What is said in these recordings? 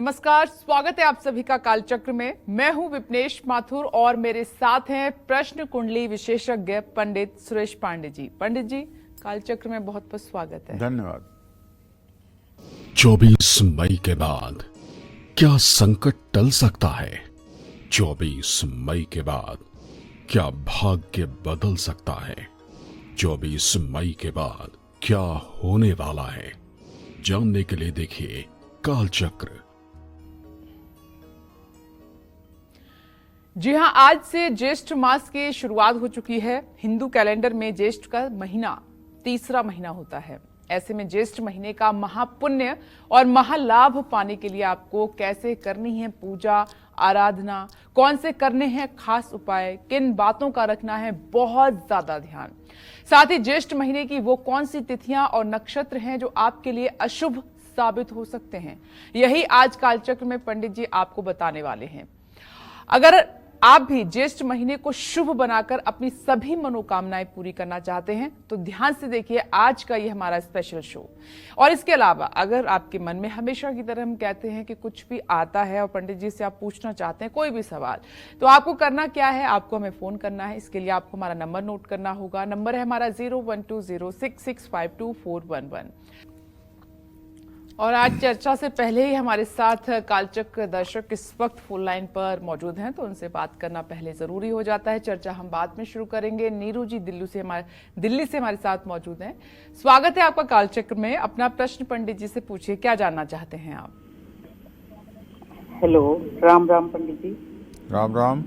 नमस्कार, स्वागत है आप सभी का कालचक्र में। मैं हूं विपनेश माथुर और मेरे साथ हैं प्रश्न कुंडली विशेषज्ञ पंडित सुरेश पांडे जी। पंडित जी, कालचक्र में बहुत बहुत स्वागत है। धन्यवाद। 24 मई के बाद क्या संकट टल सकता है? 24 मई के बाद क्या भाग्य बदल सकता है? 24 मई के बाद क्या होने वाला है? जानने के लिए देखिए कालचक्र। जी हां, आज से ज्येष्ठ मास की शुरुआत हो चुकी है। हिंदू कैलेंडर में ज्येष्ठ का महीना तीसरा महीना होता है। ऐसे में ज्येष्ठ महीने का महापुण्य और महालाभ पाने के लिए आपको कैसे करनी है पूजा आराधना, कौन से करने हैं खास उपाय, किन बातों का रखना है बहुत ज्यादा ध्यान, साथ ही ज्येष्ठ महीने की वो कौन सी तिथियां और नक्षत्र हैं जो आपके लिए अशुभ साबित हो सकते हैं, यही आज कालचक्र में पंडित जी आपको बताने वाले हैं। अगर आप भी ज्येष्ठ महीने को शुभ बनाकर अपनी सभी मनोकामनाएं पूरी करना चाहते हैं तो ध्यान से देखिए आज का ये हमारा स्पेशल शो। और इसके अलावा अगर आपके मन में हमेशा की तरह हम कहते हैं कि कुछ भी आता है और पंडित जी से आप पूछना चाहते हैं कोई भी सवाल, तो आपको करना क्या है, आपको हमें फोन करना है। इसके लिए आपको हमारा नंबर नोट करना होगा। नंबर है हमारा 012066524111। और आज चर्चा से पहले ही हमारे साथ कालचक्र दर्शक इस वक्त फोन लाइन पर मौजूद हैं, तो उनसे बात करना पहले जरूरी हो जाता है। चर्चा हम बाद में शुरू करेंगे। नीरू जी दिल्ली से हमारे साथ मौजूद हैं। स्वागत है आपका कालचक्र में। अपना प्रश्न पंडित जी से पूछिए, क्या जानना चाहते हैं आप? हेलो, राम राम पंडित जी। राम राम।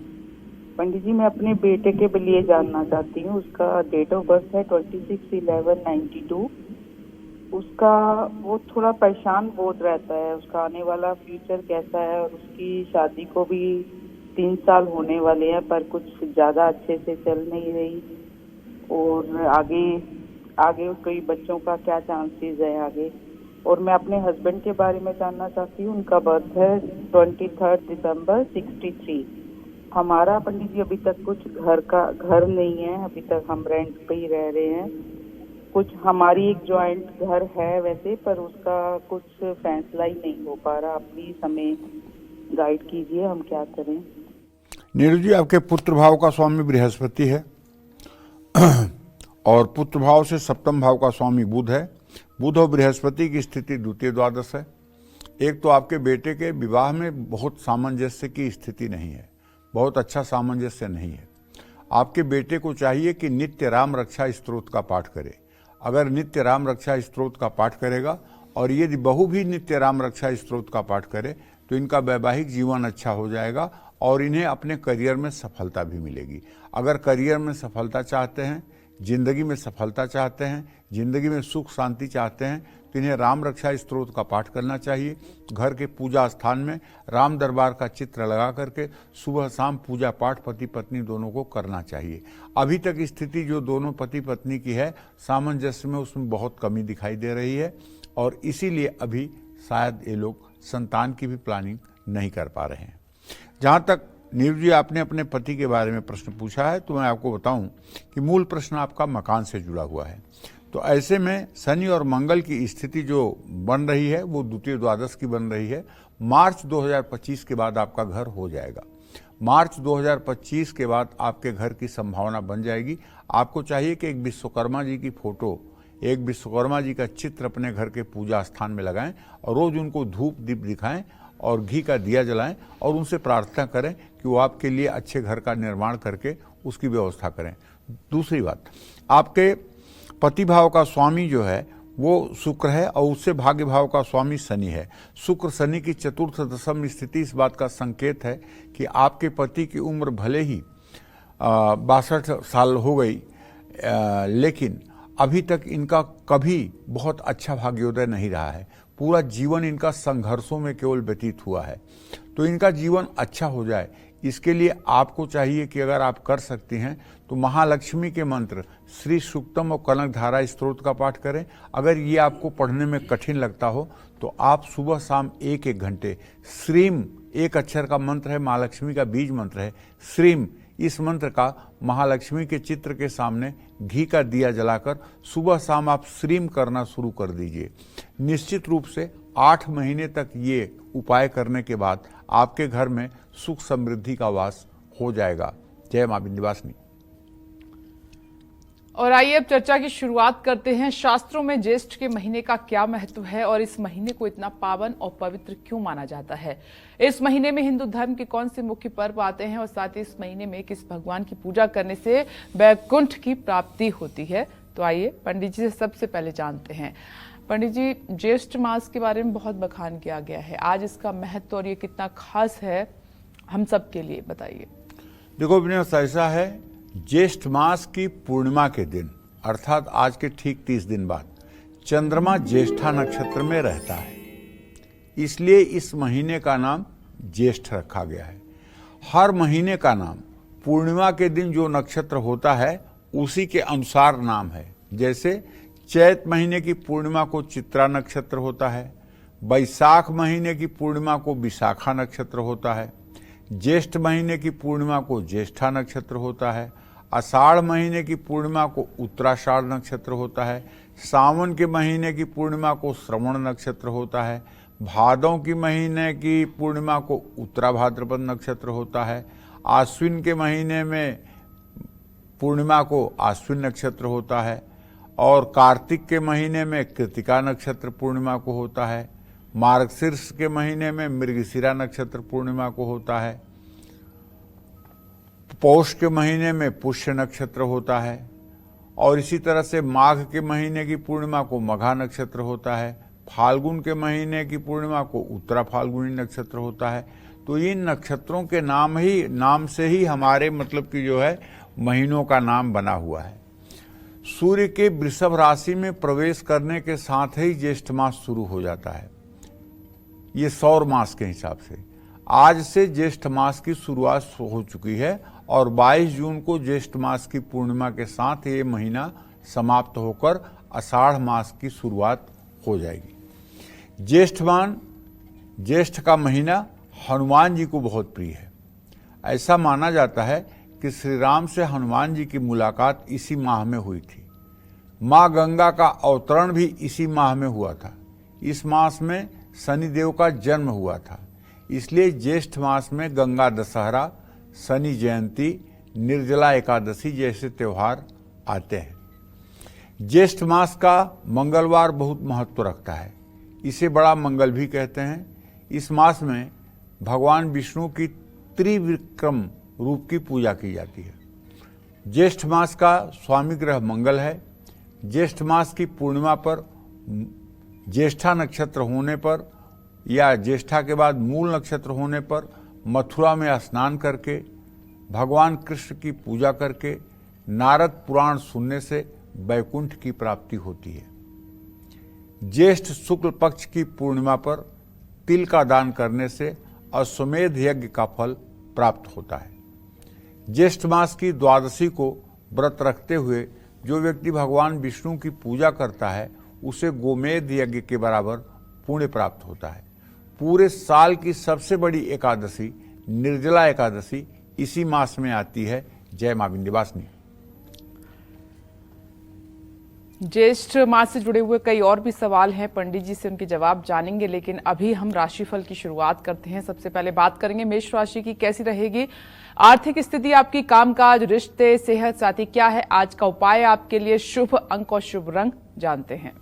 पंडित जी, मैं अपने बेटे के लिए जानना चाहती हूँ। उसका डेट ऑफ बर्थ है 26/11/92। उसका वो थोड़ा परेशान बहुत रहता है। उसका आने वाला फ्यूचर कैसा है, और उसकी शादी को भी 3 साल होने वाले हैं पर कुछ ज्यादा अच्छे से चल नहीं रही। और आगे कोई बच्चों का क्या चांसेस है आगे। और मैं अपने हस्बैंड के बारे में जानना चाहती हूँ। उनका बर्थ है 23 दिसंबर 63। हमारा पंडित जी अभी तक कुछ घर नहीं है। अभी तक हम रेंट पे ही रह रहे हैं। कुछ हमारी एक जॉइंट घर है वैसे, पर उसका कुछ फैसला ही नहीं हो पा रहा। आप प्लीज हमें गाइड कीजिए, हम क्या करें। नीरू जी, आपके पुत्र भाव का स्वामी बृहस्पति है और पुत्र भाव से सप्तम भाव का स्वामी बुध है। बुध और बृहस्पति की स्थिति द्वितीय द्वादश है। एक तो आपके बेटे के विवाह में बहुत सामंजस्य की स्थिति नहीं है, बहुत अच्छा सामंजस्य नहीं है। आपके बेटे को चाहिए कि नित्य राम रक्षा स्तोत्र का पाठ करे। अगर नित्य राम रक्षा स्तोत्र का पाठ करेगा और यदि बहू भी नित्य राम रक्षा स्तोत्र का पाठ करे तो इनका वैवाहिक जीवन अच्छा हो जाएगा और इन्हें अपने करियर में सफलता भी मिलेगी। अगर करियर में सफलता चाहते हैं, जिंदगी में सफलता चाहते हैं, जिंदगी में सुख शांति चाहते हैं तो इन्हें राम रक्षा स्तोत्र का पाठ करना चाहिए। घर के पूजा स्थान में राम दरबार का चित्र लगा करके सुबह शाम पूजा पाठ पति पत्नी दोनों को करना चाहिए। अभी तक स्थिति जो दोनों पति पत्नी की है सामंजस्य में, उसमें बहुत कमी दिखाई दे रही है और इसीलिए अभी शायद ये लोग संतान की भी प्लानिंग नहीं कर पा रहे हैं। जहाँ तक नीरू जी आपने अपने पति के बारे में प्रश्न पूछा है तो मैं आपको बताऊं कि मूल प्रश्न आपका मकान से जुड़ा हुआ है। तो ऐसे में शनि और मंगल की स्थिति जो बन रही है वो द्वितीय द्वादश की बन रही है। मार्च 2025 के बाद आपका घर हो जाएगा। मार्च 2025 के बाद आपके घर की संभावना बन जाएगी। आपको चाहिए कि एक विश्वकर्मा जी की फोटो, एक विश्वकर्मा जी का चित्र अपने घर के पूजा स्थान में लगाएं और रोज उनको धूप दीप दिखाएं और घी का दिया जलाएं और उनसे प्रार्थना करें कि वो आपके लिए अच्छे घर का निर्माण करके उसकी व्यवस्था करें। दूसरी बात, आपके पति भाव का स्वामी जो है वो शुक्र है और उससे भाग्य भाव का स्वामी शनि है। शुक्र शनि की चतुर्थ दशम स्थिति इस बात का संकेत है कि आपके पति की उम्र भले ही 62 साल हो गई, लेकिन अभी तक इनका कभी बहुत अच्छा भाग्योदय नहीं रहा है। पूरा जीवन इनका संघर्षों में केवल व्यतीत हुआ है। तो इनका जीवन अच्छा हो जाए इसके लिए आपको चाहिए कि अगर आप कर सकती हैं तो महालक्ष्मी के मंत्र श्री सूक्तम और कनक धारा स्तोत्र का पाठ करें। अगर ये आपको पढ़ने में कठिन लगता हो तो आप सुबह शाम 1-1 घंटे श्रीम, एक अक्षर का मंत्र है, महालक्ष्मी का बीज मंत्र है श्रीम, इस मंत्र का महालक्ष्मी के चित्र के सामने घी का दिया जलाकर सुबह शाम आप श्रीम करना शुरू कर दीजिए। निश्चित रूप से 8 महीने तक ये उपाय करने के बाद आपके घर में सुख समृद्धि का वास हो जाएगा। जय मां विंध्यवासिनी। और आइए अब चर्चा की शुरुआत करते हैं। शास्त्रों में ज्येष्ठ के महीने का क्या महत्व है और इस महीने को इतना पावन और पवित्र क्यों माना जाता है? इस महीने में हिंदू धर्म के कौन से मुख्य पर्व आते हैं और साथ ही इस महीने में किस भगवान की पूजा करने से वैकुंठ की प्राप्ति होती है? तो आइए पंडित जी से सबसे पहले जानते हैं। पंडित जी, ज्येष्ठ मास के बारे में बहुत बखान किया गया है, आज इसका महत्व और ये कितना खास है हम सब के लिए बताइए। देखो विनय, ऐसा है, ज्येष्ठ मास की पूर्णिमा के दिन अर्थात आज के ठीक 30 दिन बाद चंद्रमा ज्येष्ठा नक्षत्र में रहता है, इसलिए इस महीने का नाम ज्येष्ठ रखा गया है। हर महीने का नाम पूर्णिमा के दिन जो नक्षत्र होता है उसी के अनुसार नाम है। जैसे चैत महीने की पूर्णिमा को चित्रा नक्षत्र होता है, बैसाख महीने की पूर्णिमा को विशाखा नक्षत्र होता है, ज्येष्ठ महीने की पूर्णिमा को ज्येष्ठा नक्षत्र होता है, आषाढ़ महीने की पूर्णिमा को उत्तराषाढ़ नक्षत्र होता है, सावन के महीने की पूर्णिमा को श्रवण नक्षत्र होता है, भादों की महीने की पूर्णिमा को उत्तरा भाद्रपद नक्षत्र होता है, आश्विन के महीने में पूर्णिमा को आश्विन नक्षत्र होता है और कार्तिक के महीने में कृतिका नक्षत्र पूर्णिमा को होता है, मार्गशीर्ष के महीने में मृगशिरा नक्षत्र पूर्णिमा को होता है, पौष के महीने में पुष्य नक्षत्र होता है और इसी तरह से माघ के महीने की पूर्णिमा को मघा नक्षत्र होता है, फाल्गुन के महीने की पूर्णिमा को उत्तरा फाल्गुनी नक्षत्र होता है। तो इन नक्षत्रों के नाम से ही हमारे मतलब कि जो है महीनों का नाम बना हुआ है। सूर्य के वृषभ राशि में प्रवेश करने के साथ ही ज्येष्ठ मास शुरू हो जाता है, ये सौर मास के हिसाब से। आज से ज्येष्ठ मास की शुरुआत हो चुकी है और 22 जून को ज्येष्ठ मास की पूर्णिमा के साथ ये महीना समाप्त होकर आषाढ़ मास की शुरुआत हो जाएगी। ज्येष्ठ का महीना हनुमान जी को बहुत प्रिय है। ऐसा माना जाता है कि श्री राम से हनुमान जी की मुलाकात इसी माह में हुई थी। माँ गंगा का अवतरण भी इसी माह में हुआ था। इस मास में शनिदेव का जन्म हुआ था, इसलिए ज्येष्ठ मास में गंगा दशहरा, शनि जयंती, निर्जला एकादशी जैसे त्योहार आते हैं। ज्येष्ठ मास का मंगलवार बहुत महत्व रखता है, इसे बड़ा मंगल भी कहते हैं। इस मास में भगवान विष्णु की त्रिविक्रम रूप की पूजा की जाती है। ज्येष्ठ मास का स्वामी ग्रह मंगल है। ज्येष्ठ मास की पूर्णिमा पर ज्येष्ठा नक्षत्र होने पर या ज्येष्ठा के बाद मूल नक्षत्र होने पर मथुरा में स्नान करके भगवान कृष्ण की पूजा करके नारद पुराण सुनने से वैकुंठ की प्राप्ति होती है। ज्येष्ठ शुक्ल पक्ष की पूर्णिमा पर तिल का दान करने से अश्वमेध यज्ञ का फल प्राप्त होता है। ज्येष्ठ मास की द्वादशी को व्रत रखते हुए जो व्यक्ति भगवान विष्णु की पूजा करता है उसे गोमेध यज्ञ के बराबर पुण्य प्राप्त होता है। पूरे साल की सबसे बड़ी एकादशी निर्जला एकादशी इसी मास में आती है। जय मां विंध्यवासिनी। ज्येष्ठ मास से जुड़े हुए कई और भी सवाल हैं, पंडित जी से उनके जवाब जानेंगे, लेकिन अभी हम राशिफल की शुरुआत करते हैं। सबसे पहले बात करेंगे मेष राशि की, कैसी रहेगी आर्थिक स्थिति आपकी, कामकाज, रिश्ते, सेहत, साथ ही क्या है आज का उपाय आपके लिए, शुभ अंक और शुभ रंग जानते हैं।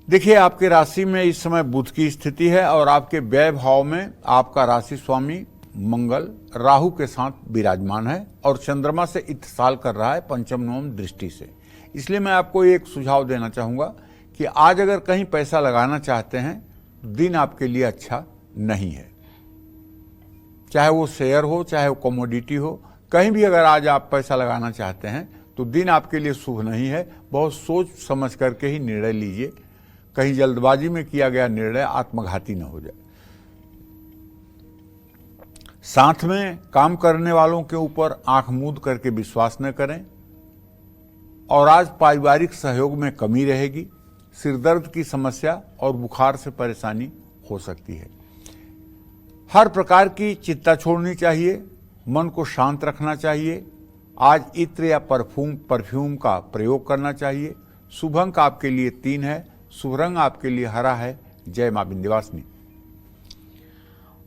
देखिए, आपके राशि में इस समय बुध की स्थिति है और आपके व्यय भाव में आपका राशि स्वामी मंगल राहु के साथ विराजमान है और चंद्रमा से इत्तेसाल कर रहा है पंचम नवम दृष्टि से। इसलिए मैं आपको एक सुझाव देना चाहूंगा कि आज अगर कहीं पैसा लगाना चाहते हैं तो दिन आपके लिए अच्छा नहीं है। चाहे वो शेयर हो, चाहे वो कमोडिटी हो, कहीं भी अगर आज आप पैसा लगाना चाहते हैं तो दिन आपके लिए शुभ नहीं है। बहुत सोच समझ करके ही निर्णय लीजिए, कहीं जल्दबाजी में किया गया निर्णय आत्मघाती न हो जाए। साथ में काम करने वालों के ऊपर आंख मूंद करके विश्वास न करें और आज पारिवारिक सहयोग में कमी रहेगी। सिरदर्द की समस्या और बुखार से परेशानी हो सकती है। हर प्रकार की चिंता छोड़नी चाहिए, मन को शांत रखना चाहिए। आज इत्र या परफ्यूम का प्रयोग करना चाहिए। शुभ अंक आपके लिए 3 है। शुभ रंग आपके लिए हरा है। जय मां विंध्यवासिनी।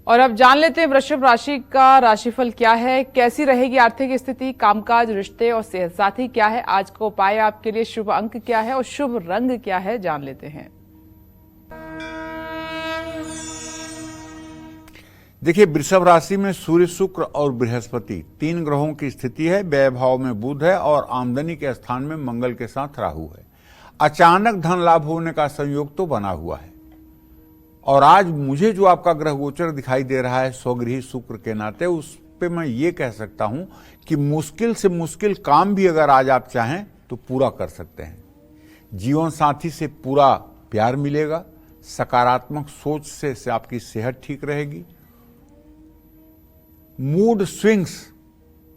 और अब जान लेते हैं वृषभ राशि का राशिफल क्या है, कैसी रहेगी आर्थिक स्थिति, कामकाज, रिश्ते और सेहत। साथ ही क्या है आज का उपाय आपके लिए, शुभ अंक क्या है और शुभ रंग क्या है, जान लेते हैं। देखिए, वृषभ राशि में सूर्य, शुक्र और बृहस्पति 3 ग्रहों की स्थिति है। व्यय भाव में बुध है और आमदनी के स्थान में मंगल के साथ राहु है। अचानक धन लाभ होने का संयोग तो बना हुआ है। और आज मुझे जो आपका ग्रह गोचर दिखाई दे रहा है स्वगृही शुक्र के नाते, उस पे मैं ये कह सकता हूं कि मुश्किल से मुश्किल काम भी अगर आज आप चाहें तो पूरा कर सकते हैं। जीवन साथी से पूरा प्यार मिलेगा। सकारात्मक सोच से आपकी सेहत ठीक रहेगी। मूड स्विंग्स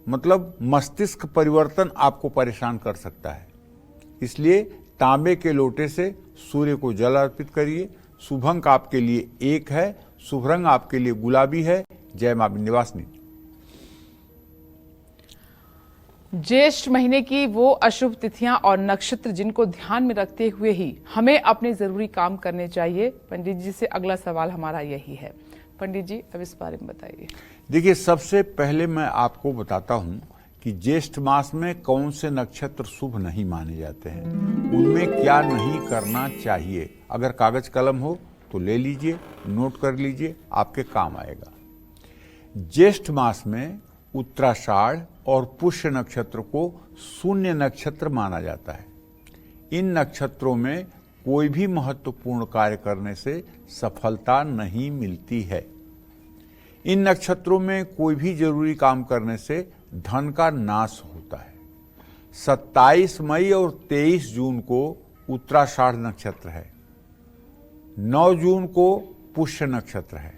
मतलब मस्तिष्क परिवर्तन आपको परेशान कर सकता है, इसलिए तांबे के लोटे से सूर्य को जल अर्पित करिए। शुभ अंक आपके लिए 1 है। शुभ रंग आपके लिए गुलाबी है। जय मां विंध्यवासिनी। ज्येष्ठ महीने की वो अशुभ तिथियां और नक्षत्र जिनको ध्यान में रखते हुए ही हमें अपने जरूरी काम करने चाहिए। पंडित जी से अगला सवाल हमारा यही है। पंडित जी, अब इस बारे में बताइए। देखिए, सबसे पहले मैं आपको बताता हूं कि ज्येष्ठ मास में कौन से नक्षत्र शुभ नहीं माने जाते हैं, उनमें क्या नहीं करना चाहिए। अगर कागज कलम हो तो ले लीजिए, नोट कर लीजिए, आपके काम आएगा। ज्येष्ठ मास में उत्तराषाढ़ और पुष्य नक्षत्र को शून्य नक्षत्र माना जाता है। इन नक्षत्रों में कोई भी महत्वपूर्ण कार्य करने से सफलता नहीं मिलती है। इन नक्षत्रों में कोई भी जरूरी काम करने से धन का नाश होता है। 27 मई और 23 जून को उत्तराषाढ़ नक्षत्र है। 9 जून को पुष्य नक्षत्र है।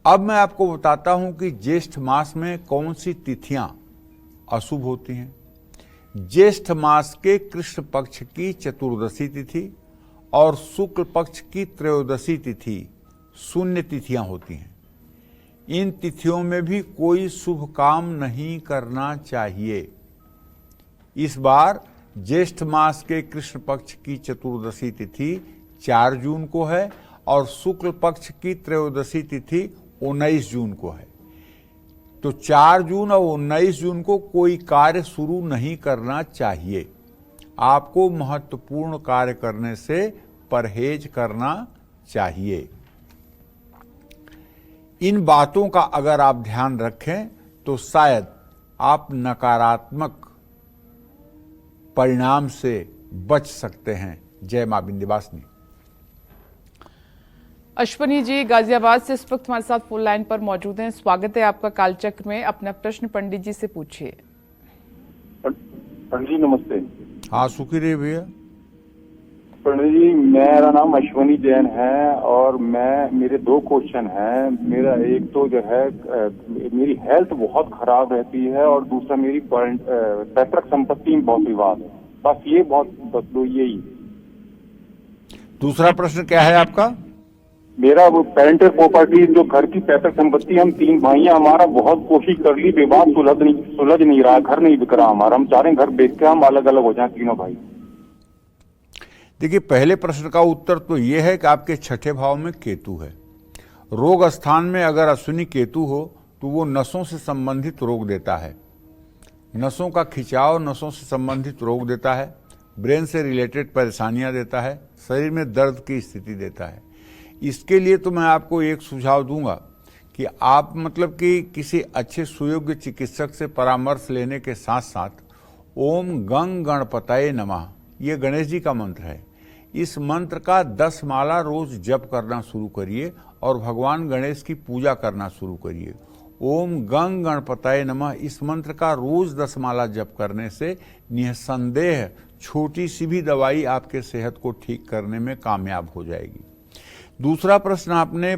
अब मैं आपको बताता हूं कि ज्येष्ठ मास में कौन सी तिथियां अशुभ होती हैं। ज्येष्ठ मास के कृष्ण पक्ष की चतुर्दशी तिथि और शुक्ल पक्ष की त्रयोदशी तिथि शून्य तिथियां होती हैं। इन तिथियों में भी कोई शुभ काम नहीं करना चाहिए। इस बार ज्येष्ठ मास के कृष्ण पक्ष की चतुर्दशी तिथि 4 जून को है और शुक्ल पक्ष की त्रयोदशी तिथि 19 जून को है। तो 4 जून और 19 जून को कोई कार्य शुरू नहीं करना चाहिए। आपको महत्वपूर्ण कार्य करने से परहेज करना चाहिए। इन बातों का अगर आप ध्यान रखें तो शायद आप नकारात्मक परिणाम से बच सकते हैं। जय मां विंध्यवासिनी। अश्वनी जी गाजियाबाद से इस वक्त हमारे साथ फोन लाइन पर मौजूद हैं। स्वागत है आपका कालचक्र में। अपना प्रश्न पंडित जी से पूछिए। पंडित जी नमस्ते। हाँ, सुखी रहिए भैया। पंडित जी, मेरा नाम अश्वनी जैन है और मेरे 2 क्वेश्चन हैं। मेरा एक तो जो है मेरी हेल्थ बहुत खराब रहती है और दूसरा मेरी पैतृक संपत्ति में बहुत विवाद है। बस ये बस 2 यही। दूसरा प्रश्न क्या है आपका? मेरा वो पेरेंटल प्रॉपर्टी जो घर की पैतृक संपत्ति, हम 3 भाई हैं, हमारा बहुत कोशिश कर ली, विवाद सुलझ नहीं रहा, घर नहीं बिक रहा हमारा। हम चाह रहे हैं घर बेच के हम अलग अलग हो जाएं तीनों भाई। देखिए, पहले प्रश्न का उत्तर तो यह है कि आपके 6ठे भाव में केतु है। रोग स्थान में अगर अश्विनी केतु हो तो वो नसों से संबंधित रोग देता है। नसों का खिंचाव, नसों से संबंधित रोग देता है, ब्रेन से रिलेटेड परेशानियां देता है, शरीर में दर्द की स्थिति देता है। इसके लिए तो मैं आपको एक सुझाव दूंगा कि आप मतलब कि किसी अच्छे सुयोग्य चिकित्सक से परामर्श लेने के साथ साथ ओम गंग गणपतये नमः, ये गणेश जी का मंत्र है। इस मंत्र का 10 माला रोज जप करना शुरू करिए और भगवान गणेश की पूजा करना शुरू करिए। ओम गंग गणपतये नमः, इस मंत्र का रोज 10 माला जप करने से निसंदेह छोटी सी भी दवाई आपके सेहत को ठीक करने में कामयाब हो जाएगी। दूसरा प्रश्न आपने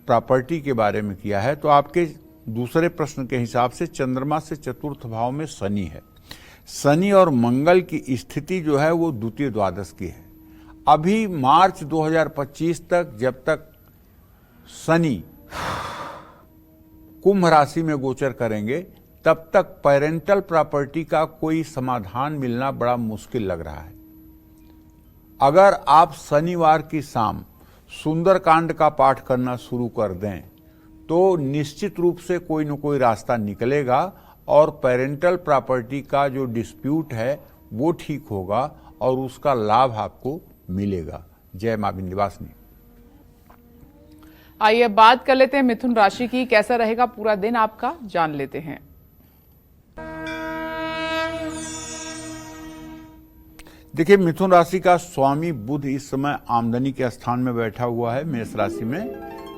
प्रॉपर्टी के बारे में किया है, तो आपके दूसरे प्रश्न के हिसाब से चंद्रमा से चतुर्थ भाव में शनि है। शनि और मंगल की स्थिति जो है वो द्वितीय द्वादश की है। अभी मार्च 2025 तक, जब तक शनि कुंभ राशि में गोचर करेंगे, तब तक पेरेंटल प्रॉपर्टी का कोई समाधान मिलना बड़ा मुश्किल लग रहा है। अगर आप शनिवार की शाम सुंदरकांड का पाठ करना शुरू कर दें तो निश्चित रूप से कोई न कोई रास्ता निकलेगा और पेरेंटल प्रॉपर्टी का जो डिस्प्यूट है वो ठीक होगा और उसका लाभ आपको मिलेगा। जय मां विंध्यवासिनी। आइए अब बात कर लेते हैं मिथुन राशि की। कैसा रहेगा पूरा दिन आपका, जान लेते हैं। देखिए, मिथुन राशि का स्वामी बुध इस समय आमदनी के स्थान में बैठा हुआ है मेष राशि में,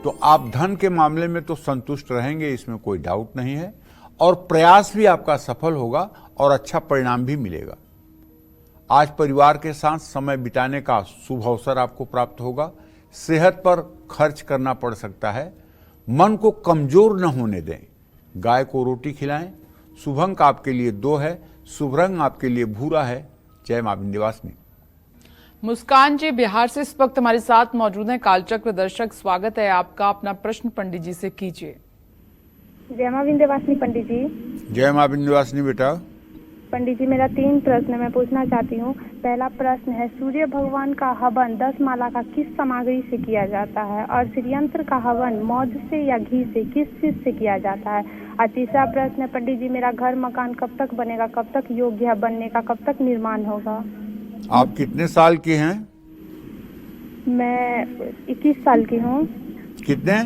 तो आप धन के मामले में तो संतुष्ट रहेंगे, इसमें कोई डाउट नहीं है, और प्रयास भी आपका सफल होगा और अच्छा परिणाम भी मिलेगा। आज परिवार के साथ समय बिताने का शुभ अवसर आपको प्राप्त होगा। सेहत पर खर्च करना पड़ सकता है। मन को कमजोर न होने दें। गाय को रोटी खिलाएं। शुभ अंक आपके लिए 2 है। शुभ रंग आपके लिए भूरा है। जय मां विंध्यवासिनी। मुस्कान जी बिहार से इस वक्त हमारे साथ मौजूद हैं। कालचक्र दर्शक, स्वागत है आपका। अपना प्रश्न पंडित जी से कीजिए। जय मां विंध्यवासिनी पंडित जी। जय मां विंध्यवासिनी बेटा। पंडित जी, मेरा 3 प्रश्न मैं पूछना चाहती हूँ। पहला प्रश्न है, सूर्य भगवान का हवन 10 माला का किस सामग्री से किया जाता है, और श्रीयंत्र का हवन मौध से या घी से, किस चीज से किया जाता है। और तीसरा प्रश्न है, पंडित जी, मेरा घर मकान कब तक बनेगा, कब तक योग्य है बनने का, कब तक निर्माण होगा। आप कितने साल की हैं? मैं 21 साल की हूँ। कितने?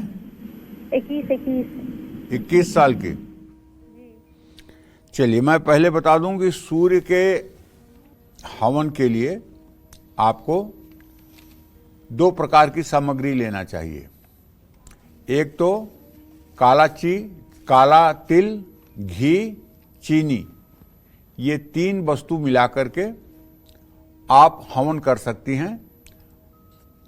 21 साल की। चलिए, मैं पहले बता दूं कि सूर्य के हवन के लिए आपको 2 प्रकार की सामग्री लेना चाहिए। एक तो काला तिल, घी, चीनी, ये 3 वस्तु मिलाकर के आप हवन कर सकती हैं।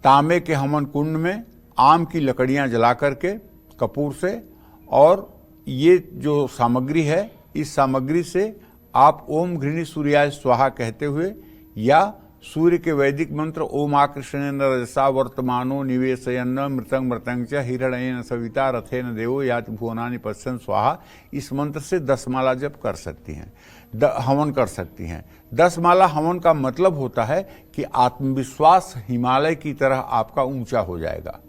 तांबे के हवन कुंड में आम की लकड़ियां जला करके कपूर से, और ये जो सामग्री है, इस सामग्री से आप ओम घृणी सूर्याय स्वाहा कहते हुए या सूर्य के वैदिक मंत्र ओम आकृष्णेन रजसा वर्तमानो निवेशयन्न मृतंग मृतंग च हिरण्येन सविता रथेन देवो याति भुवनानि पश्यन् स्वाहा, इस मंत्र से 10 माला जप कर सकती हैं, हवन कर सकती हैं। 10 माला हवन का मतलब होता है कि आत्मविश्वास हिमालय की तरह आपका ऊंचा हो जाएगा।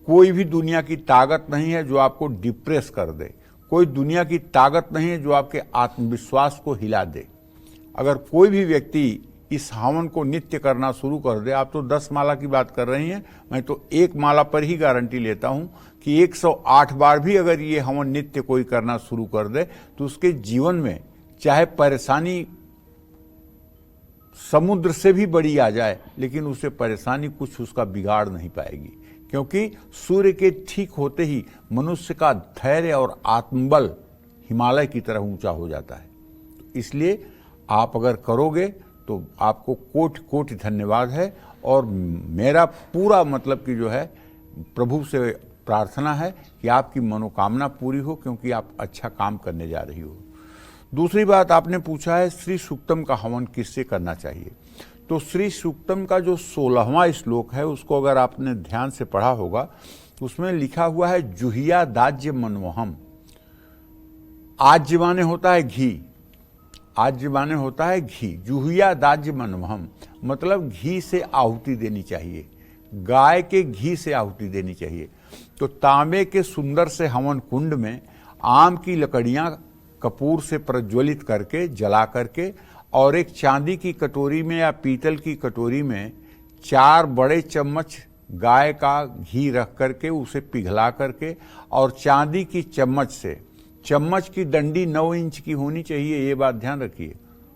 कोई भी दुनिया की ताकत नहीं है जो आपको डिप्रेस कर दे। कोई दुनिया की ताकत नहीं है जो आपके आत्मविश्वास को हिला दे। अगर कोई भी व्यक्ति इस हवन को नित्य करना शुरू कर दे, आप तो 10 माला की बात कर रही हैं, मैं तो 1 माला पर ही गारंटी लेता हूं कि 108 बार भी अगर ये हवन नित्य कोई करना शुरू कर दे तो उसके जीवन में चाहे परेशानी समुद्र से भी बड़ी आ जाए, लेकिन उसे परेशानी कुछ उसका बिगाड़ नहीं पाएगी, क्योंकि सूर्य के ठीक होते ही मनुष्य का धैर्य और आत्मबल हिमालय की तरह ऊंचा हो जाता है। तो इसलिए आप अगर करोगे तो आपको कोटि कोटि धन्यवाद है, और मेरा पूरा मतलब कि जो है प्रभु से प्रार्थना है कि आपकी मनोकामना पूरी हो, क्योंकि आप अच्छा काम करने जा रही हो। दूसरी बात आपने पूछा है श्री सूक्तम का हवन किससे करना चाहिए। तो श्री सूक्तम का जो 16वां श्लोक है उसको अगर आपने ध्यान से पढ़ा होगा, उसमें लिखा हुआ है जुहिया दाज्य मनमोहम। आज्य माने होता है घी, आज्य माने होता है घी। जुहिया दाज्य मनमोहम मतलब घी से आहुति देनी चाहिए, गाय के घी से आहुति देनी चाहिए। तो तांबे के सुंदर से हवन कुंड में आम की लकड़ियां कपूर से प्रज्वलित करके जला करके, और एक चांदी की कटोरी में या पीतल की कटोरी में 4 बड़े चम्मच गाय का घी रख करके उसे पिघला करके, और चांदी की चम्मच से, चम्मच की डंडी 9 इंच की होनी चाहिए, ये बात ध्यान रखिए।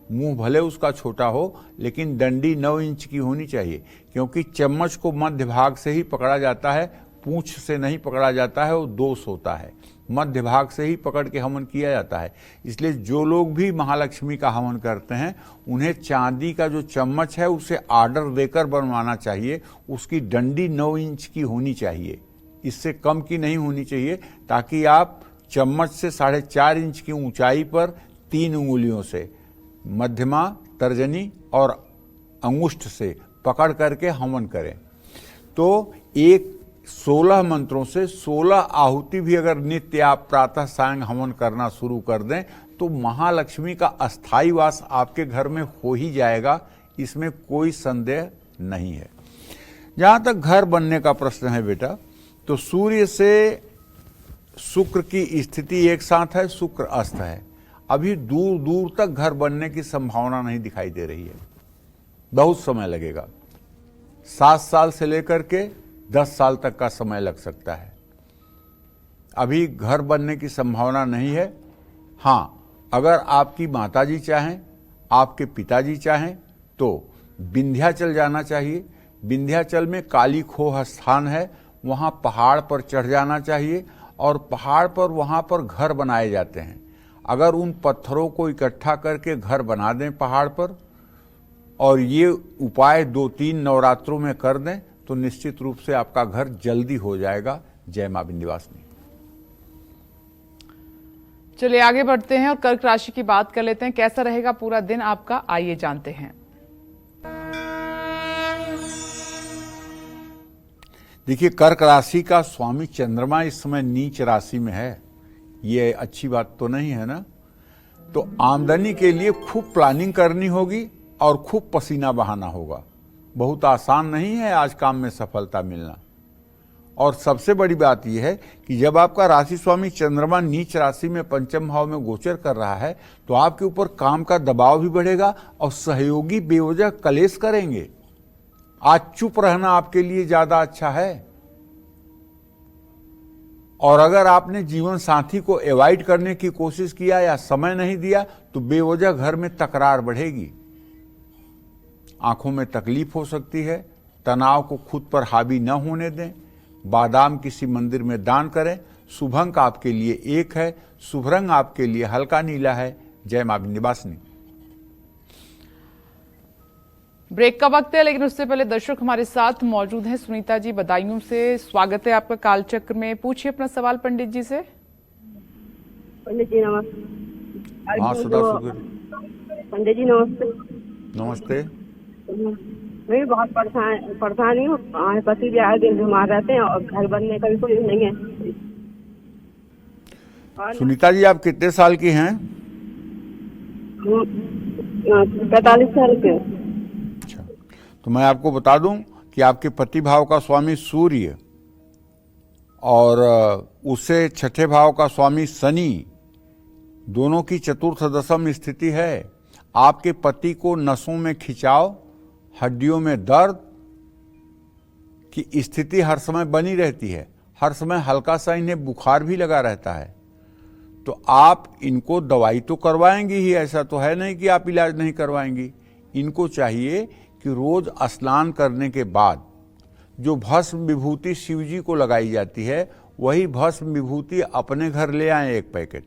मुंह भले उसका छोटा हो लेकिन डंडी 9 इंच की होनी चाहिए, क्योंकि चम्मच को मध्य भाग से ही पकड़ा जाता है, पूंछ से नहीं पकड़ा जाता है, वो दोष होता है। मध्य भाग से ही पकड़ के हवन किया जाता है। इसलिए जो लोग भी महालक्ष्मी का हवन करते हैं उन्हें चांदी का जो चम्मच है उसे ऑर्डर देकर बनवाना चाहिए। उसकी डंडी 9 इंच की होनी चाहिए, इससे कम की नहीं होनी चाहिए, ताकि आप चम्मच से 4.5 इंच की ऊंचाई पर 3 उंगलियों से, मध्यमा, तर्जनी और अंगुष्ठ से पकड़ करके हवन करें। तो एक 16 मंत्रों से 16 आहुति भी अगर नित्य आप प्रातः सायं हवन करना शुरू कर दें तो महालक्ष्मी का अस्थायी वास आपके घर में हो ही जाएगा, इसमें कोई संदेह नहीं है। जहां तक घर बनने का प्रश्न है बेटा, तो सूर्य से शुक्र की स्थिति एक साथ है, शुक्र अस्त है। अभी दूर दूर तक घर बनने की संभावना नहीं दिखाई दे रही है, बहुत समय लगेगा। 7 साल से लेकर के 10 साल तक का समय लग सकता है। अभी घर बनने की संभावना नहीं है। हाँ, अगर आपकी माताजी चाहें, आपके पिताजी चाहें तो विंध्याचल जाना चाहिए। विंध्याचल में काली खोह स्थान है, वहाँ पहाड़ पर चढ़ जाना चाहिए और पहाड़ पर वहाँ पर घर बनाए जाते हैं। अगर उन पत्थरों को इकट्ठा करके घर बना दें पहाड़ पर और ये उपाय 2-3 नवरात्रों में कर दें तो निश्चित रूप से आपका घर जल्दी हो जाएगा। जय मां विंध्यवासिनी। चलिए आगे बढ़ते हैं और कर्क राशि की बात कर लेते हैं। कैसा रहेगा पूरा दिन आपका, आइए जानते हैं। देखिए, कर्क राशि का स्वामी चंद्रमा इस समय नीच राशि में है। ये अच्छी बात तो नहीं है ना। तो आमदनी के लिए खूब प्लानिंग करनी होगी और खूब पसीना बहाना होगा। बहुत आसान नहीं है आज काम में सफलता मिलना। और सबसे बड़ी बात यह है कि जब आपका राशि स्वामी चंद्रमा नीच राशि में पंचम भाव में गोचर कर रहा है तो आपके ऊपर काम का दबाव भी बढ़ेगा और सहयोगी बेवजह कलेश करेंगे। आज चुप रहना आपके लिए ज्यादा अच्छा है। और अगर आपने जीवन साथी को अवॉइड करने की कोशिश किया या समय नहीं दिया तो बेवजह घर में तकरार बढ़ेगी। आंखों में तकलीफ हो सकती है। तनाव को खुद पर हावी न होने दें। बादाम किसी मंदिर में दान करें। शुभ अंक आपके लिए 1 है। शुभ रंग आपके लिए हल्का नीला है। जय मां विंध्यवासिनी। ब्रेक का वक्त है, लेकिन उससे पहले दर्शक हमारे साथ मौजूद हैं। सुनीता जी, बधाइयों से स्वागत है आपका कालचक्र में। पूछिए अपना सवाल पंडित जी से। पंडित जी नमस्ते। हाँ, सदा शुक्र। पंडित जी नमस्ते। नमस्ते। मैं भी बहुत परेशानी हूँ। पति भी आए दिन बीमार रहते हैं और घर बनने का भी कोई नहीं है। सुनीता जी, आप कितने साल की हैं? 45 साल के। अच्छा, तो मैं आपको बता दूं कि आपके पति भाव का स्वामी सूर्य और उससे छठे भाव का स्वामी शनि, दोनों की चतुर्थ दशम स्थिति है। आपके पति को नसों में खिंचाव, हड्डियों में दर्द की स्थिति हर समय बनी रहती है। हर समय हल्का सा इन्हें बुखार भी लगा रहता है। तो आप इनको दवाई तो करवाएंगी ही, ऐसा तो है नहीं कि आप इलाज नहीं करवाएंगी। इनको चाहिए कि रोज स्नान करने के बाद जो भस्म विभूति शिव जी को लगाई जाती है, वही भस्म विभूति अपने घर ले आए 1 पैकेट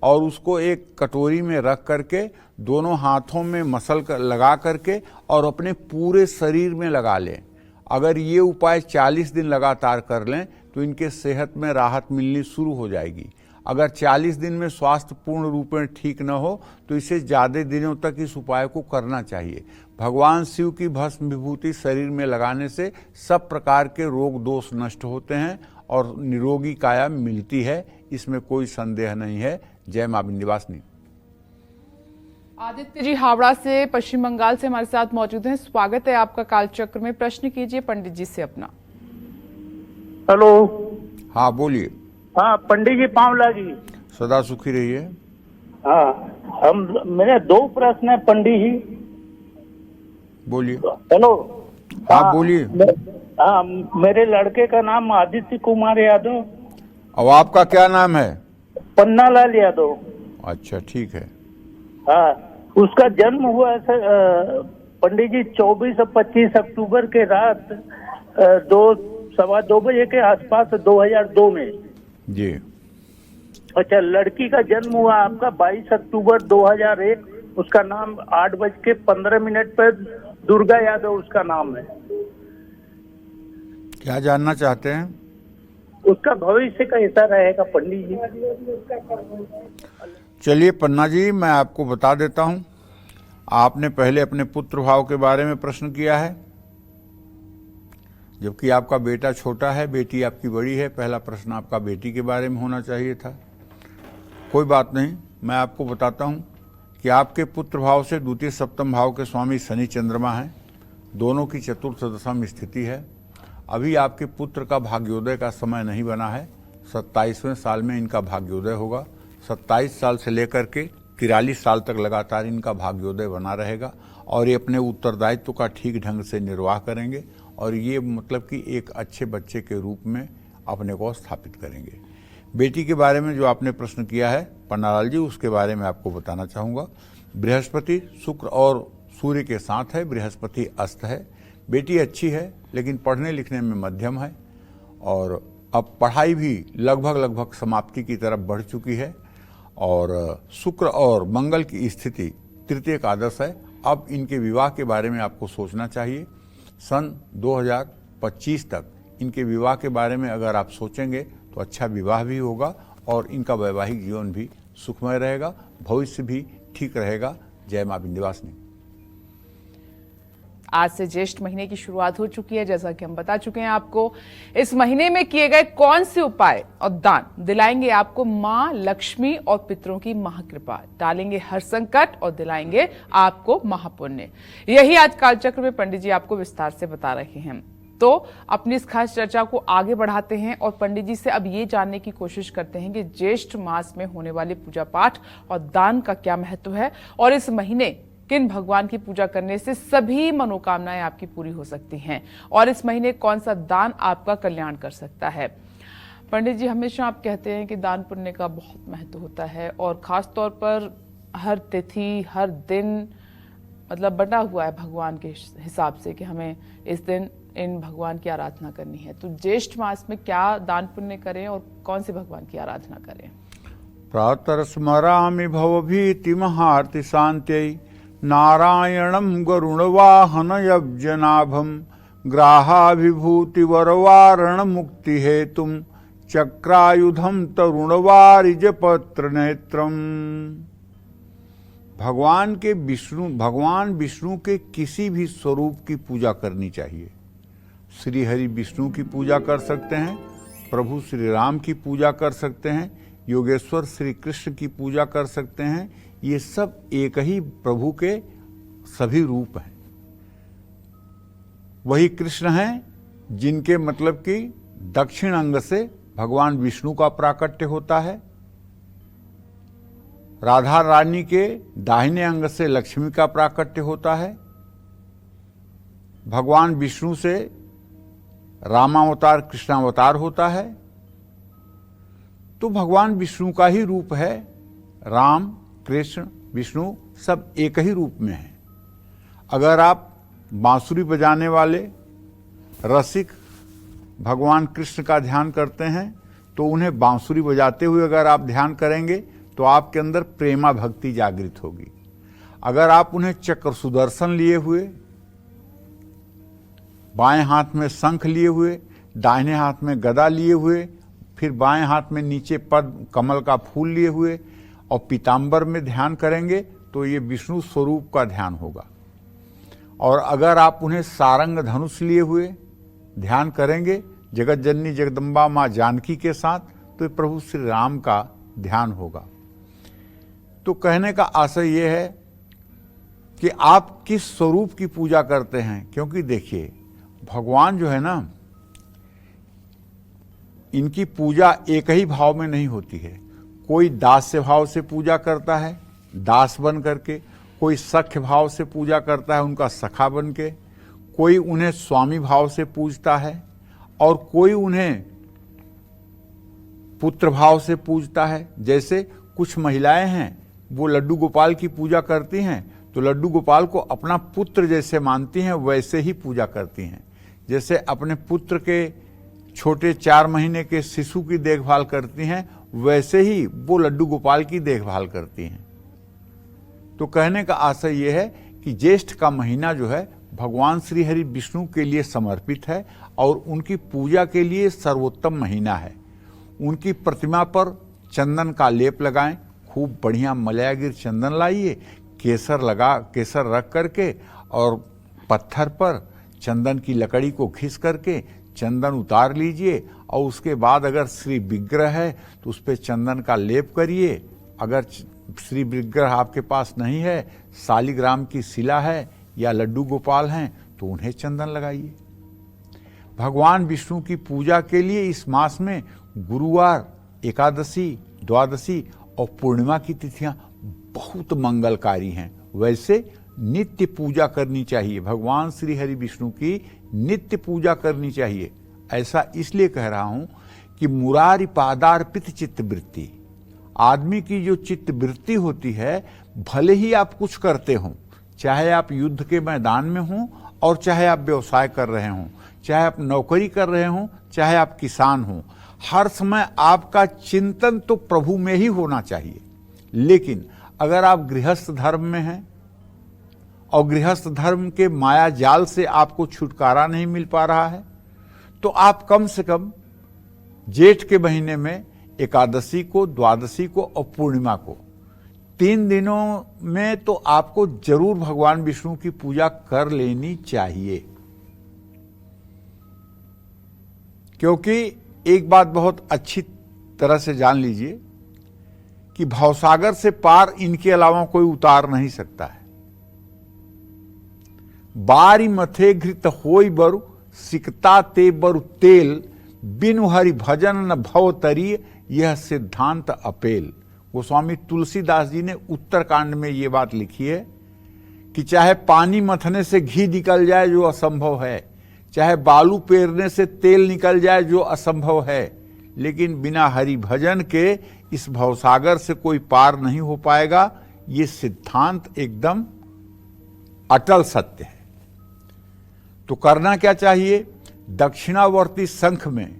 और उसको एक कटोरी में रख करके दोनों हाथों में मसल कर लगा करके और अपने पूरे शरीर में लगा लें। अगर ये उपाय 40 दिन लगातार कर लें तो इनके सेहत में राहत मिलनी शुरू हो जाएगी। अगर 40 दिन में स्वास्थ्य पूर्ण रूप में ठीक न हो तो इसे ज़्यादा दिनों तक इस उपाय को करना चाहिए। भगवान शिव की भस्म विभूति शरीर में लगाने से सब प्रकार के रोग दोष नष्ट होते हैं और निरोगी काया मिलती है, इसमें कोई संदेह नहीं है। जय मां विंध्यवासिनी। आदित्य जी हावड़ा से, पश्चिम बंगाल से हमारे साथ मौजूद हैं। स्वागत है आपका कालचक्र में। प्रश्न कीजिए पंडित जी से अपना। हेलो। हाँ, बोलिए। हाँ पंडित जी, पावला जी। सदा सुखी रहिए। हाँ, मेरे 2 प्रश्न है पंडित जी। बोलिए। हेलो। हाँ, बोलिए। हाँ, मेरे लड़के का नाम आदित्य कुमार यादव। अब आपका क्या नाम है? पन्नालाल यादव। अच्छा, ठीक है। हाँ, उसका जन्म हुआ पंडित जी 24 और 25 अक्टूबर के रात 2-2:15 बजे के आसपास 2002 में जी। अच्छा, लड़की का जन्म हुआ आपका 22 अक्टूबर 2001। उसका नाम 8:15 पर दुर्गा यादव उसका नाम है। क्या जानना चाहते हैं? उसका भविष्य कैसा रहेगा पंडित जी? चलिए पन्ना जी, मैं आपको बता देता हूं। आपने पहले अपने पुत्र भाव के बारे में प्रश्न किया है, जबकि आपका बेटा छोटा है, बेटी आपकी बड़ी है। पहला प्रश्न आपका बेटी के बारे में होना चाहिए था। कोई बात नहीं, मैं आपको बताता हूं कि आपके पुत्र भाव से द्वितीय सप्तम भाव के स्वामी शनि चंद्रमा हैं, दोनों की चतुर्थ दशा में स्थिति है। अभी आपके पुत्र का भाग्योदय का समय नहीं बना है, 27वें साल में इनका भाग्योदय होगा। 27 साल से लेकर के 43 साल तक लगातार इनका भाग्योदय बना रहेगा और ये अपने उत्तरदायित्व का ठीक ढंग से निर्वाह करेंगे और ये मतलब कि एक अच्छे बच्चे के रूप में अपने को स्थापित करेंगे। बेटी के बारे में जो आपने प्रश्न किया है पन्नालाल जी, उसके बारे में आपको बताना चाहूँगा। बृहस्पति शुक्र और सूर्य के साथ है, बृहस्पति अस्त है। बेटी अच्छी है लेकिन पढ़ने लिखने में मध्यम है और अब पढ़ाई भी लगभग समाप्ति की तरफ बढ़ चुकी है और शुक्र और मंगल की स्थिति तृतीय एकादश है। अब इनके विवाह के बारे में आपको सोचना चाहिए। सन 2025 तक इनके विवाह के बारे में अगर आप सोचेंगे तो अच्छा विवाह भी होगा और इनका वैवाहिक जीवन भी सुखमय रहेगा, भविष्य भी ठीक रहेगा। जय मां विंध्यवासिनी। आज से ज्येष्ठ महीने की शुरुआत हो चुकी है। जैसा कि हम बता चुके हैं आपको, इस महीने में किए गए कौन से उपाय और दान दिलाएंगे आपको मां लक्ष्मी और पितरों की महाकृपा, टालेंगे हर संकट और दिलाएंगे आपको महापुण्य। यही आज कालचक्र में पंडित जी आपको विस्तार से बता रहे हैं। तो अपनी इस खास चर्चा को आगे बढ़ाते हैं और पंडित जी से अब ये जानने की कोशिश करते हैं कि ज्येष्ठ मास में होने वाले पूजा पाठ और दान का क्या महत्व है और इस महीने किन भगवान की पूजा करने से सभी मनोकामनाएं आपकी पूरी हो सकती हैं और इस महीने कौन सा दान आपका कल्याण कर सकता है। पंडित जी, हमेशा आप कहते हैं कि दान पुण्य का बहुत महत्व होता है और खास तौर पर हर तिथि हर दिन मतलब बटा हुआ है भगवान के हिसाब से कि हमें इस दिन इन भगवान की आराधना करनी है। तो ज्येष्ठ मास में क्या दान पुण्य करें और कौन से भगवान की आराधना करें? प्रातः स्मरामि भवभीति महार्ति शांत्यै नारायणं गरुणवाहन यज्ञनाभं ग्राहाभिभूति वरवारण मुक्ति हेतुं चक्रायुधं तरुणवारिज पत्र नेत्रम। भगवान विष्णु के किसी भी स्वरूप की पूजा करनी चाहिए। श्री हरि विष्णु की पूजा कर सकते हैं, प्रभु श्री राम की पूजा कर सकते हैं, योगेश्वर श्री कृष्ण की पूजा कर सकते हैं। ये सब एक ही प्रभु के सभी रूप हैं। वही कृष्ण हैं जिनके मतलब कि दक्षिण अंग से भगवान विष्णु का प्राकट्य होता है, राधा रानी के दाहिने अंग से लक्ष्मी का प्राकट्य होता है, भगवान विष्णु से रामावतार कृष्णावतार होता है। तो भगवान विष्णु का ही रूप है। राम कृष्ण विष्णु सब एक ही रूप में है। अगर आप बांसुरी बजाने वाले रसिक भगवान कृष्ण का ध्यान करते हैं तो उन्हें बांसुरी बजाते हुए अगर आप ध्यान करेंगे तो आपके अंदर प्रेमा भक्ति जागृत होगी। अगर आप उन्हें चक्र सुदर्शन लिए हुए, बाएं हाथ में शंख लिए हुए, दाहिने हाथ में गदा लिए हुए, फिर बाएं हाथ में नीचे पद्म कमल का फूल लिए हुए और पीतांबर में ध्यान करेंगे तो ये विष्णु स्वरूप का ध्यान होगा। और अगर आप उन्हें सारंग धनुष लिए हुए ध्यान करेंगे जगत जननी जगदम्बा माँ जानकी के साथ तो प्रभु श्री राम का ध्यान होगा। तो कहने का आशय यह है कि आप किस स्वरूप की पूजा करते हैं, क्योंकि देखिए भगवान जो है ना, इनकी पूजा एक ही भाव में नहीं होती है। कोई दास्य भाव से पूजा करता है दास बन करके, कोई सख्य भाव से पूजा करता है उनका सखा बन के, कोई उन्हें स्वामी भाव से पूजता है और कोई उन्हें पुत्र भाव से पूजता है। जैसे कुछ महिलाएं हैं वो लड्डू गोपाल की पूजा करती हैं तो लड्डू गोपाल को अपना पुत्र जैसे मानती हैं, वैसे ही पूजा करती हैं। जैसे अपने पुत्र के छोटे 4 महीने के शिशु की देखभाल करती हैं, वैसे ही वो लड्डू गोपाल की देखभाल करती हैं। तो कहने का आशय यह है कि ज्येष्ठ का महीना जो है भगवान श्री हरि विष्णु के लिए समर्पित है और उनकी पूजा के लिए सर्वोत्तम महीना है। उनकी प्रतिमा पर चंदन का लेप लगाएं, खूब बढ़िया मलयागिर चंदन लाइए, केसर रख करके और पत्थर पर चंदन की लकड़ी को घिस करके चंदन उतार लीजिए और उसके बाद अगर श्री विग्रह है तो उस पर चंदन का लेप करिए। अगर श्री विग्रह आपके पास नहीं है, शालिग्राम की शिला है या लड्डू गोपाल हैं, तो उन्हें चंदन लगाइए। भगवान विष्णु की पूजा के लिए इस मास में गुरुवार, एकादशी, द्वादशी और पूर्णिमा की तिथियां बहुत मंगलकारी हैं। वैसे नित्य पूजा करनी चाहिए, भगवान श्री हरि विष्णु की नित्य पूजा करनी चाहिए। ऐसा इसलिए कह रहा हूं कि मुरारी पादार्पित चित्तवृत्ति, आदमी की जो चित्तवृत्ति होती है, भले ही आप कुछ करते हो, चाहे आप युद्ध के मैदान में हो और चाहे आप व्यवसाय कर रहे हो, चाहे आप नौकरी कर रहे हो, चाहे आप किसान हो, हर समय आपका चिंतन तो प्रभु में ही होना चाहिए। लेकिन अगर आप गृहस्थ धर्म में हैं और गृहस्थ धर्म के माया जाल से आपको छुटकारा नहीं मिल पा रहा है, तो आप कम से कम जेठ के महीने में एकादशी को, द्वादशी को और पूर्णिमा को 3 दिनों में तो आपको जरूर भगवान विष्णु की पूजा कर लेनी चाहिए। क्योंकि एक बात बहुत अच्छी तरह से जान लीजिए कि भवसागर से पार इनके अलावा कोई उतार नहीं सकता है। बारी मथे घृत होई बरु, सिकता ते बरु तेल, बिनु हरि भजन न भव तरी, यह सिद्धांत अपेल। गोस्वामी तुलसीदास जी ने उत्तरकांड में ये बात लिखी है कि चाहे पानी मथने से घी निकल जाए जो असंभव है, चाहे बालू पेरने से तेल निकल जाए जो असंभव है, लेकिन बिना हरि भजन के इस भवसागर से कोई पार नहीं हो पाएगा। ये सिद्धांत एकदम अटल सत्य है। तो करना क्या चाहिए? दक्षिणावर्ती शंख में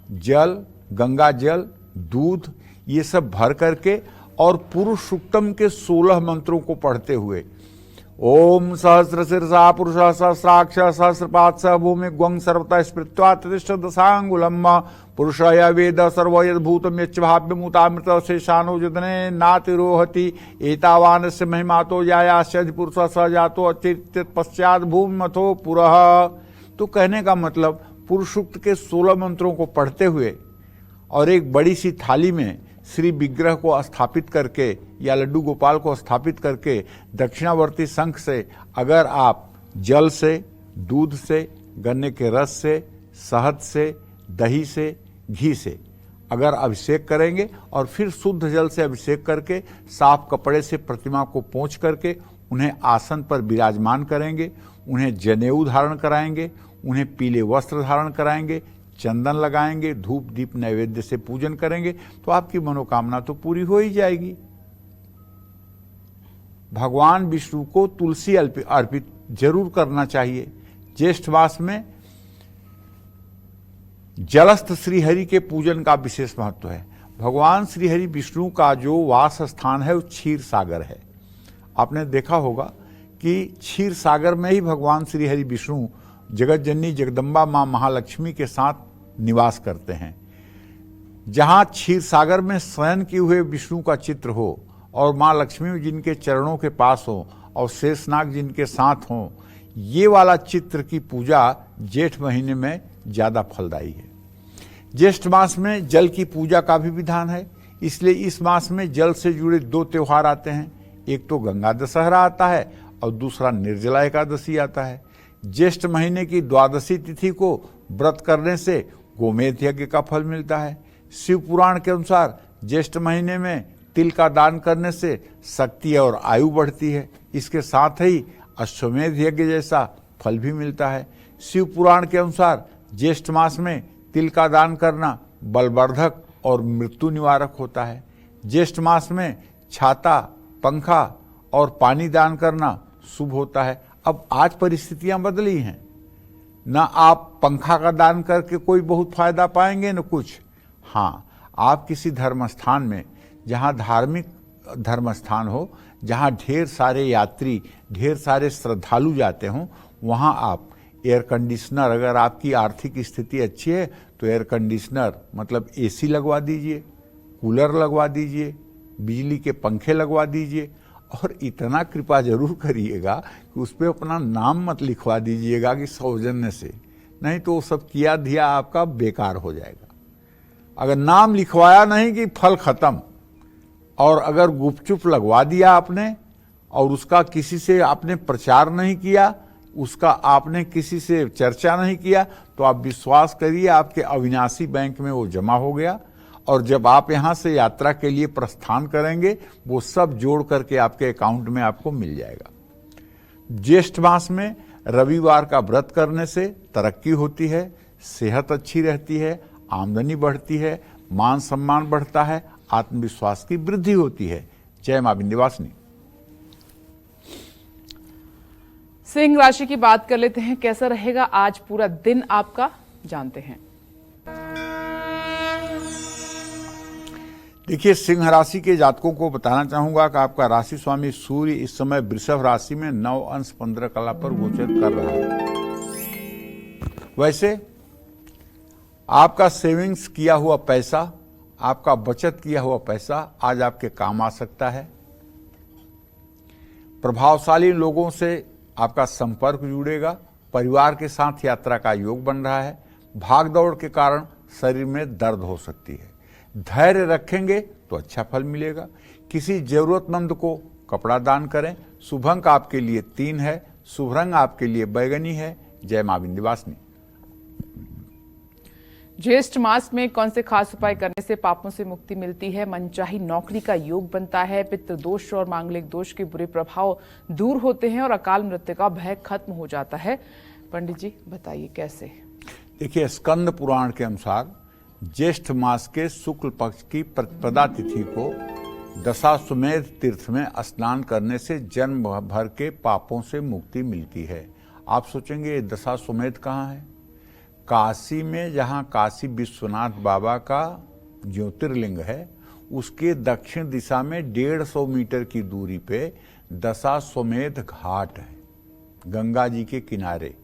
जल, गंगा जल, दूध ये सब भर करके और पुरुष सूक्तम के 16 मंत्रों को पढ़ते हुए ओम सहस्र शीर्षा पुरुष सहस्राक्ष सहस्रपाद स भूमि ग्वं सर्वतः स्मृत्वा ततिष्ठ दशांगुलम पुरुषय वेद सर्व यद्भूतम यच्च भाव्यमुतामृत शेषानो जतने नातिरोहति एतावानस्य महिमातो जायाश्च पुरुष स जातो अचित पश्चात भूमि मथो पुरः। तो कहने का मतलब पुरुष सूक्त के 16 मंत्रों को पढ़ते हुए और एक बड़ी सी थाली में श्री विग्रह को स्थापित करके या लड्डू गोपाल को स्थापित करके दक्षिणावर्ती शंख से अगर आप जल से, दूध से, गन्ने के रस से, शहद से, दही से, घी से अगर अभिषेक करेंगे और फिर शुद्ध जल से अभिषेक करके साफ कपड़े से प्रतिमा को पोंछ करके उन्हें आसन पर विराजमान करेंगे, उन्हें जनेऊ धारण कराएंगे, उन्हें पीले वस्त्र धारण कराएंगे, चंदन लगाएंगे, धूप दीप नैवेद्य से पूजन करेंगे, तो आपकी मनोकामना तो पूरी हो ही जाएगी। भगवान विष्णु को तुलसी अर्पित जरूर करना चाहिए। ज्येष्ठ मास में जलस्थ श्रीहरि के पूजन का विशेष महत्व है। भगवान श्रीहरि विष्णु का जो वास स्थान है वो क्षीर सागर है। आपने देखा होगा कि क्षीर सागर में ही भगवान श्रीहरि विष्णु जगत जननी जगदम्बा मां महालक्ष्मी के साथ निवास करते हैं। जहां क्षीर सागर में शयन किए हुए विष्णु का चित्र हो और मां लक्ष्मी जिनके चरणों के पास हो और शेषनाग जिनके साथ हो, ये वाला चित्र की पूजा जेठ महीने में ज्यादा फलदायी है। ज्येष्ठ मास में जल की पूजा का भी विधान है, इसलिए इस मास में जल से जुड़े 2 त्योहार आते हैं। एक तो गंगा दशहरा आता है और दूसरा निर्जला एकादशी आता है। ज्येष्ठ महीने की द्वादशी तिथि को व्रत करने से गोमेध यज्ञ का फल मिलता है। शिव पुराण के अनुसार ज्येष्ठ महीने में तिल का दान करने से शक्ति और आयु बढ़ती है। इसके साथ ही अश्वमेध यज्ञ जैसा फल भी मिलता है। शिव पुराण के अनुसार ज्येष्ठ मास में तिल का दान करना बलवर्धक और मृत्यु निवारक होता है। ज्येष्ठ मास में छाता, पंखा और पानी दान करना शुभ होता है। अब आज परिस्थितियां बदली हैं, ना आप पंखा का दान करके कोई बहुत फायदा पाएंगे न कुछ। हाँ, आप किसी धर्म स्थान में, जहाँ धार्मिक धर्म स्थान हो, जहाँ ढेर सारे यात्री, ढेर सारे श्रद्धालु जाते हों, वहाँ आप एयर कंडीशनर, अगर आपकी आर्थिक स्थिति अच्छी है तो एयर कंडीशनर मतलब एसी लगवा दीजिए, कूलर लगवा दीजिए, बिजली के पंखे लगवा दीजिए और इतना कृपा जरूर करिएगा कि उस पर अपना नाम मत लिखवा दीजिएगा कि सौजन्य से, नहीं तो वो सब किया दिया आपका बेकार हो जाएगा। अगर नाम लिखवाया नहीं कि फल खत्म, और अगर गुपचुप लगवा दिया आपने और उसका किसी से आपने प्रचार नहीं किया, उसका आपने किसी से चर्चा नहीं किया, तो आप विश्वास करिए आपके अविनाशी बैंक में वो जमा हो गया और जब आप यहाँ से यात्रा के लिए प्रस्थान करेंगे वो सब जोड़ करके आपके अकाउंट में आपको मिल जाएगा। ज्येष्ठ मास में रविवार का व्रत करने से तरक्की होती है, सेहत अच्छी रहती है, आमदनी बढ़ती है, मान सम्मान बढ़ता है, आत्मविश्वास की वृद्धि होती है। जय मां विंध्यवासिनी। सिंह राशि की बात कर लेते हैं, कैसा रहेगा आज पूरा दिन आपका, जानते हैं। देखिए, सिंह राशि के जातकों को बताना चाहूंगा कि आपका राशि स्वामी सूर्य इस समय वृषभ राशि में 9 अंश 15 कला पर गोचर कर रहा है। वैसे आपका सेविंग्स किया हुआ पैसा, आपका बचत किया हुआ पैसा आज आपके काम आ सकता है। प्रभावशाली लोगों से आपका संपर्क जुड़ेगा, परिवार के साथ यात्रा का योग बन रहा है। भागदौड़ के कारण शरीर में दर्द हो सकती है। धैर्य रखेंगे तो अच्छा फल मिलेगा। किसी जरूरतमंद को कपड़ा दान करें। शुभ अंक आपके लिए 3 है, शुभ रंग आपके लिए बैगनी है। जय मां विंध्यवासिनी। ज्येष्ठ मास में कौन से खास उपाय करने से पापों से मुक्ति मिलती है? मनचाही नौकरी का योग बनता है, पितृदोष और मांगलिक दोष के बुरे प्रभाव दूर होते हैं और अकाल मृत्यु का भय खत्म हो जाता है। पंडित जी बताइए कैसे? देखिए, स्कंद पुराण के अनुसार ज्येष्ठ मास के शुक्ल पक्ष की प्रतिपदा तिथि को दशाश्वमेध तीर्थ में स्नान करने से जन्म भर के पापों से मुक्ति मिलती है। आप सोचेंगे ये दशाश्वमेध कहाँ है? काशी में, जहाँ काशी विश्वनाथ बाबा का ज्योतिर्लिंग है, उसके दक्षिण दिशा में 150 मीटर की दूरी पे दशाश्वमेध घाट है, गंगा जी के किनारे।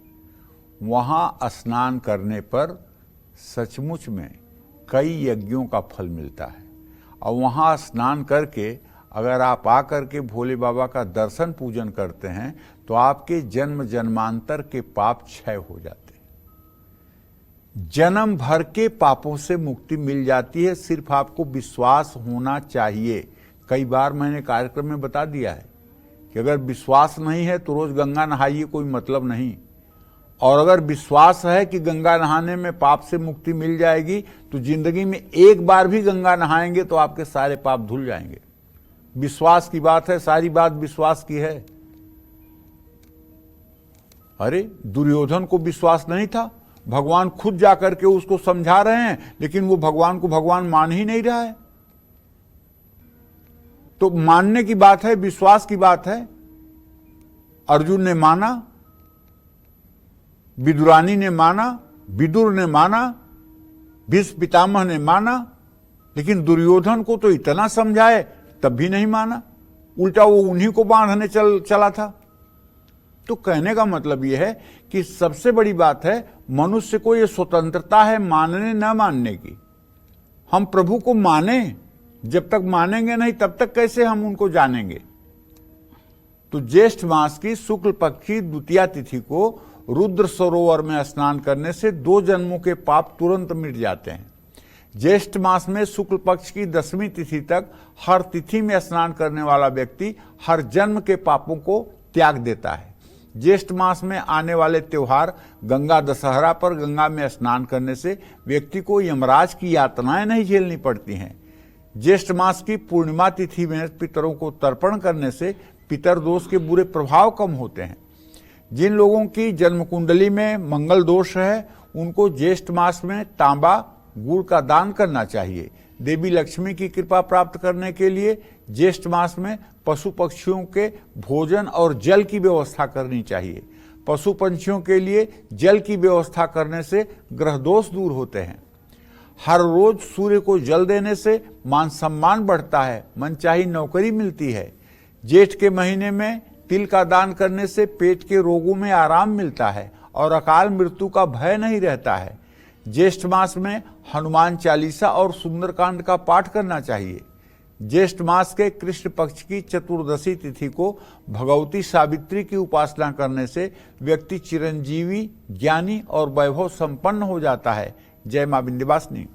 वहाँ स्नान करने पर सचमुच में कई यज्ञों का फल मिलता है। और वहाँ स्नान करके अगर आप आकर के भोले बाबा का दर्शन पूजन करते हैं तो आपके जन्म जन्मांतर के पाप क्षय हो जाते हैं। जन्म भर के पापों से मुक्ति मिल जाती है। सिर्फ आपको विश्वास होना चाहिए। कई बार मैंने कार्यक्रम में बता दिया है कि अगर विश्वास नहीं है तो रोज गंगा नहाइए, कोई मतलब नहीं। और अगर विश्वास है कि गंगा नहाने में पाप से मुक्ति मिल जाएगी तो जिंदगी में एक बार भी गंगा नहाएंगे तो आपके सारे पाप धुल जाएंगे। विश्वास की बात है, सारी बात विश्वास की है। अरे दुर्योधन को विश्वास नहीं था, भगवान खुद जाकर के उसको समझा रहे हैं, लेकिन वो भगवान को भगवान मान ही नहीं रहा है। तो मानने की बात है, विश्वास की बात है। अर्जुन ने माना, विदुरानी ने माना, विदुर ने माना, भीष्म पितामह ने माना, लेकिन दुर्योधन को तो इतना समझाए तब भी नहीं माना। उल्टा वो उन्हीं को बांधने चला था। तो कहने का मतलब यह है कि सबसे बड़ी बात है मनुष्य को यह स्वतंत्रता है मानने न मानने की। हम प्रभु को माने, जब तक मानेंगे नहीं तब तक कैसे हम उनको जानेंगे। तो ज्येष्ठ मास की शुक्ल पक्ष की द्वितीया तिथि को रुद्र सरोवर में स्नान करने से 2 जन्मों के पाप तुरंत मिट जाते हैं। ज्येष्ठ मास में शुक्ल पक्ष की 10वीं तिथि तक हर तिथि में स्नान करने वाला व्यक्ति हर जन्म के पापों को त्याग देता है। ज्येष्ठ मास में आने वाले त्योहार गंगा दशहरा पर गंगा में स्नान करने से व्यक्ति को यमराज की यातनाएं नहीं झेलनी पड़ती हैं। ज्येष्ठ मास की पूर्णिमा तिथि में पितरों को तर्पण करने से पितर दोष के बुरे प्रभाव कम होते हैं। जिन लोगों की जन्म कुंडली में मंगल दोष है उनको ज्येष्ठ मास में तांबा गुड़ का दान करना चाहिए। देवी लक्ष्मी की कृपा प्राप्त करने के लिए ज्येष्ठ मास में पशु पक्षियों के भोजन और जल की व्यवस्था करनी चाहिए। पशु पंछियों के लिए जल की व्यवस्था करने से ग्रह दोष दूर होते हैं। हर रोज सूर्य को जल देने से मान सम्मान बढ़ता है, मनचाही नौकरी मिलती है। जेठ के महीने में तिल का दान करने से पेट के रोगों में आराम मिलता है और अकाल मृत्यु का भय नहीं रहता है। ज्येष्ठ मास में हनुमान चालीसा और सुंदरकांड का पाठ करना चाहिए। ज्येष्ठ मास के कृष्ण पक्ष की चतुर्दशी तिथि को भगवती सावित्री की उपासना करने से व्यक्ति चिरंजीवी, ज्ञानी और वैभव संपन्न हो जाता है। जय मां विंध्यवासिनी।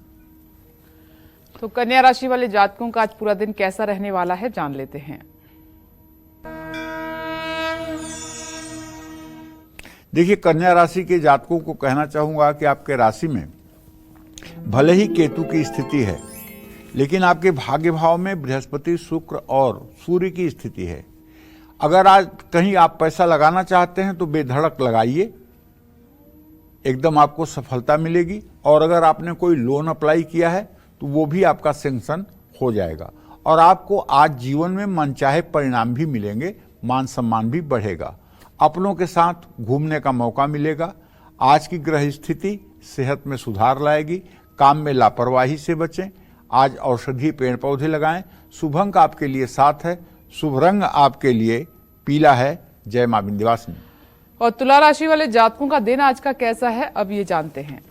तो कन्या राशि वाले जातकों का आज पूरा दिन कैसा रहने वाला है, जान लेते हैं। देखिए, कन्या राशि के जातकों को कहना चाहूंगा कि आपके राशि में भले ही केतु की स्थिति है, लेकिन आपके भाग्य भाव में बृहस्पति, शुक्र और सूर्य की स्थिति है। अगर आज कहीं आप पैसा लगाना चाहते हैं तो बेधड़क लगाइए, एकदम आपको सफलता मिलेगी। और अगर आपने कोई लोन अप्लाई किया है तो वो भी आपका सैंक्शन हो जाएगा और आपको आज जीवन में मनचाहे परिणाम भी मिलेंगे, मान सम्मान भी बढ़ेगा। अपनों के साथ घूमने का मौका मिलेगा। आज की ग्रह स्थिति सेहत में सुधार लाएगी। काम में लापरवाही से बचें। आज औषधीय पेड़ पौधे लगाएं। शुभ अंक आपके लिए 7 है। शुभ रंग आपके लिए पीला है। जय मां विंध्यवासिनी। और तुला राशि वाले जातकों का दिन आज का कैसा है, अब ये जानते हैं।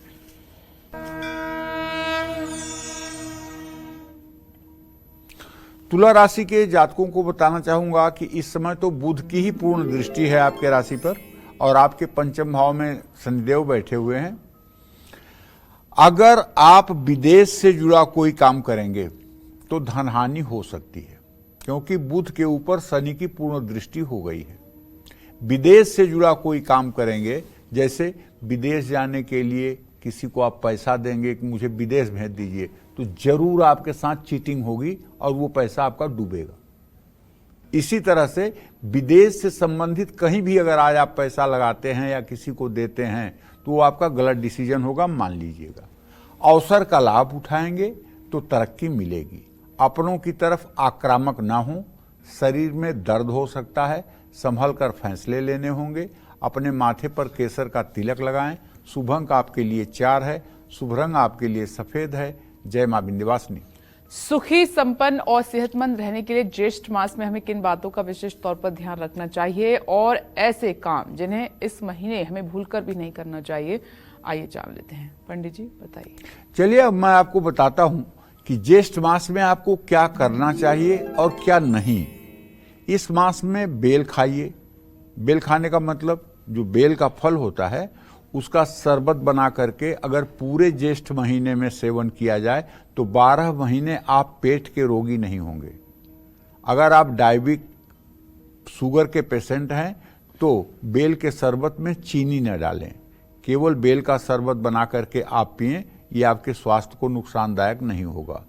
तुला राशि के जातकों को बताना चाहूंगा कि इस समय तो बुध की ही पूर्ण दृष्टि है आपके राशि पर और आपके पंचम भाव में शनिदेव बैठे हुए हैं। अगर आप विदेश से जुड़ा कोई काम करेंगे तो धनहानि हो सकती है, क्योंकि बुध के ऊपर शनि की पूर्ण दृष्टि हो गई है। विदेश से जुड़ा कोई काम करेंगे, जैसे विदेश जाने के लिए किसी को आप पैसा देंगे कि मुझे विदेश भेज दीजिए, तो जरूर आपके साथ चीटिंग होगी और वो पैसा आपका डूबेगा। इसी तरह से विदेश से संबंधित कहीं भी अगर आज आप पैसा लगाते हैं या किसी को देते हैं तो वो आपका गलत डिसीजन होगा, मान लीजिएगा। अवसर का लाभ उठाएंगे तो तरक्की मिलेगी। अपनों की तरफ आक्रामक ना हो। शरीर में दर्द हो सकता है, संभल कर फैसले लेने होंगे। अपने माथे पर केसर का तिलक लगाएं। शुभ अंक आपके लिए 4 है। शुभ रंग आपके लिए सफेद है। जय मां विंध्यवासिनी। सुखी, संपन्न और सेहतमंद रहने के लिए ज्येष्ठ मास में हमें किन बातों का विशेष तौर पर ध्यान रखना चाहिए और ऐसे काम जिन्हें इस महीने हमें भूलकर भी नहीं करना चाहिए, आइए जान लेते हैं। पंडित जी बताइए। चलिए, अब मैं आपको बताता हूं कि ज्येष्ठ मास में आपको क्या करना चाहिए और क्या नहीं। इस मास में बेल खाइए। बेल खाने का मतलब जो बेल का फल होता है उसका शरबत बना करके अगर पूरे ज्येष्ठ महीने में सेवन किया जाए तो 12 महीने आप पेट के रोगी नहीं होंगे। अगर आप डायबिटिक शुगर के पेशेंट हैं तो बेल के शरबत में चीनी न डालें, केवल बेल का शरबत बना करके आप पिएं। ये आपके स्वास्थ्य को नुकसानदायक नहीं होगा।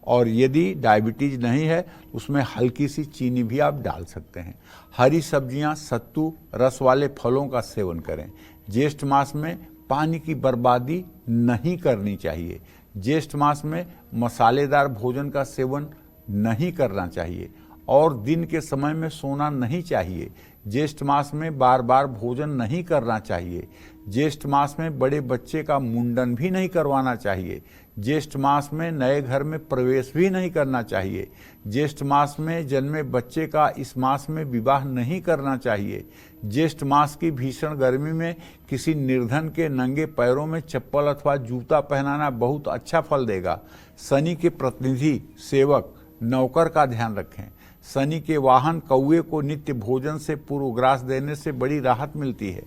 और यदि डायबिटीज नहीं है उसमें हल्की सी चीनी भी आप डाल सकते हैं। हरी सब्जियां, सत्तू, रस वाले फलों का सेवन करें। ज्येष्ठ मास में पानी की बर्बादी नहीं करनी चाहिए। ज्येष्ठ मास में मसालेदार भोजन का सेवन नहीं करना चाहिए और दिन के समय में सोना नहीं चाहिए। ज्येष्ठ मास में बार बार भोजन नहीं करना चाहिए। ज्येष्ठ मास में बड़े बच्चे का मुंडन भी नहीं करवाना चाहिए। ज्येष्ठ मास में नए घर में प्रवेश भी नहीं करना चाहिए। ज्येष्ठ मास में जन्मे बच्चे का इस मास में विवाह नहीं करना चाहिए। ज्येष्ठ मास की भीषण गर्मी में किसी निर्धन के नंगे पैरों में चप्पल अथवा जूता पहनाना बहुत अच्छा फल देगा। शनि के प्रतिनिधि, सेवक, नौकर का ध्यान रखें। शनि के वाहन कौवे को नित्य भोजन से पूर्वग्रास देने से बड़ी राहत मिलती है।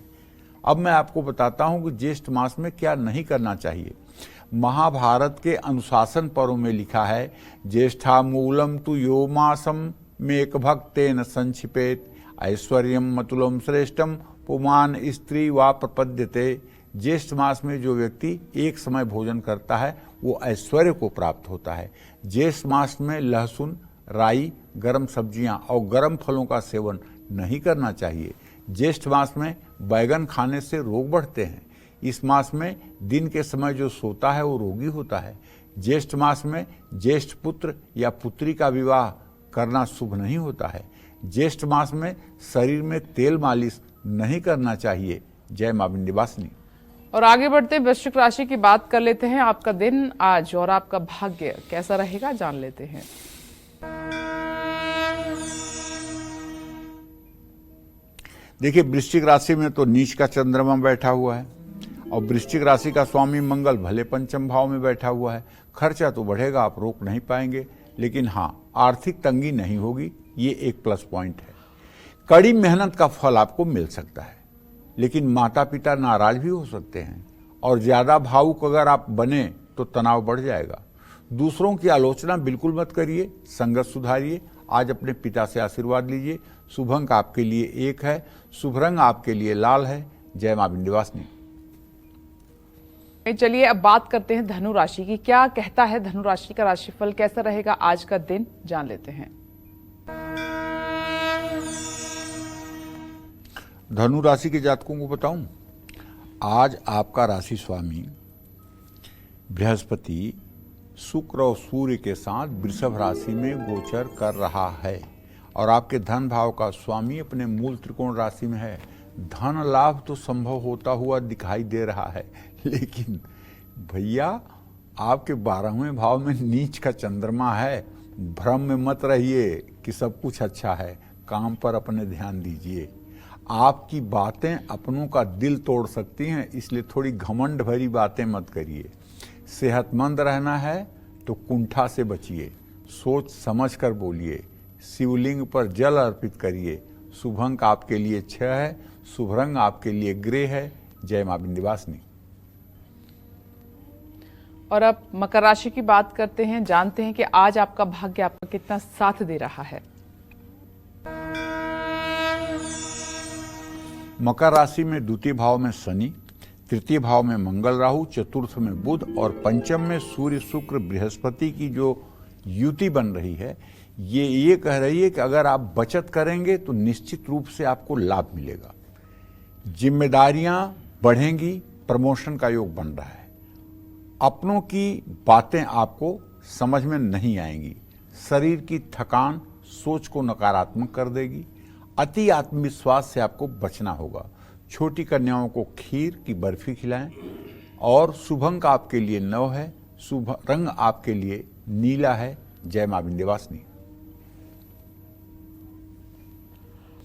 अब मैं आपको बताता हूं कि ज्येष्ठ मास में क्या नहीं करना चाहिए। महाभारत के अनुशासन पर्व में लिखा है, ज्येष्ठा मूलम तु यो मासम मेक भक्तेन संक्षिपेत ऐश्वर्यम मतुलम श्रेष्ठम पुमान स्त्री वा प्रपद्यते। ज्येष्ठ मास में जो व्यक्ति एक समय भोजन करता है वो ऐश्वर्य को प्राप्त होता है। ज्येष्ठ मास में लहसुन, राई, गरम सब्जियां और गरम फलों का सेवन नहीं करना चाहिए। ज्येष्ठ मास में बैगन खाने से रोग बढ़ते हैं। इस मास में दिन के समय जो सोता है वो रोगी होता है। ज्येष्ठ मास में ज्येष्ठ पुत्र या पुत्री का विवाह करना शुभ नहीं होता है। ज्येष्ठ मास में शरीर में तेल मालिश नहीं करना चाहिए। जय मां विंध्यवासिनी। और आगे बढ़ते वृश्चिक राशि की बात कर लेते हैं। आपका दिन आज और आपका भाग्य कैसा रहेगा, जान लेते हैं। देखिए, वृश्चिक राशि में तो नीच का चंद्रमा बैठा हुआ है और वृश्चिक राशि का स्वामी मंगल भले पंचम भाव में बैठा हुआ है। खर्चा तो बढ़ेगा, आप रोक नहीं पाएंगे, लेकिन हाँ, आर्थिक तंगी नहीं होगी, ये एक प्लस पॉइंट है। कड़ी मेहनत का फल आपको मिल सकता है, लेकिन माता पिता नाराज भी हो सकते हैं और ज्यादा भावुक अगर आप बने तो तनाव बढ़ जाएगा। दूसरों की आलोचना बिल्कुल मत करिए, संगत सुधारिए। आज अपने पिता से आशीर्वाद लीजिए। शुभ अंक आपके लिए 1 है, शुभ रंग आपके लिए लाल है। जय मां विंध्यवासिनी। चलिए अब बात करते हैं धनु राशि की। क्या कहता है धनु राशि का राशिफल, कैसा रहेगा आज का दिन, जान लेते हैं। धनु राशि के जातकों को बताऊं, आज आपका राशि स्वामी बृहस्पति शुक्र और सूर्य के साथ वृषभ राशि में गोचर कर रहा है और आपके धन भाव का स्वामी अपने मूल त्रिकोण राशि में है। धन लाभ तो संभव होता हुआ दिखाई दे रहा है, लेकिन भैया आपके 12वें भाव में नीच का चंद्रमा है। भ्रम में मत रहिए कि सब कुछ अच्छा है, काम पर अपने ध्यान दीजिए। आपकी बातें अपनों का दिल तोड़ सकती हैं, इसलिए थोड़ी घमंड भरी बातें मत करिए। सेहतमंद रहना है तो कुंठा से बचिए, सोच समझ कर बोलिए, शिवलिंग पर जल अर्पित करिए। शुभ अंक आपके लिए 6 है, शुभ रंग आपके लिए ग्रे है। जय मां विंध्यवासिनी। और अब मकर राशि की बात करते हैं, जानते हैं कि आज आपका भाग्य आपका कितना साथ दे रहा है। मकर राशि में द्वितीय भाव में शनि, तृतीय भाव में मंगल राहु, चतुर्थ में बुध और पंचम में सूर्य शुक्र बृहस्पति की जो युति बन रही है, ये कह रही है कि अगर आप बचत करेंगे तो निश्चित रूप से आपको लाभ मिलेगा। जिम्मेदारियां बढ़ेंगी, प्रमोशन का योग बन रहा है। अपनों की बातें आपको समझ में नहीं आएंगी। शरीर की थकान सोच को नकारात्मक कर देगी। अति आत्मविश्वास से आपको बचना होगा। छोटी कन्याओं को खीर की बर्फी खिलाएं। और शुभ अंक आपके लिए 9 है, शुभ रंग आपके लिए नीला है। जय मां विंध्यवासिनी।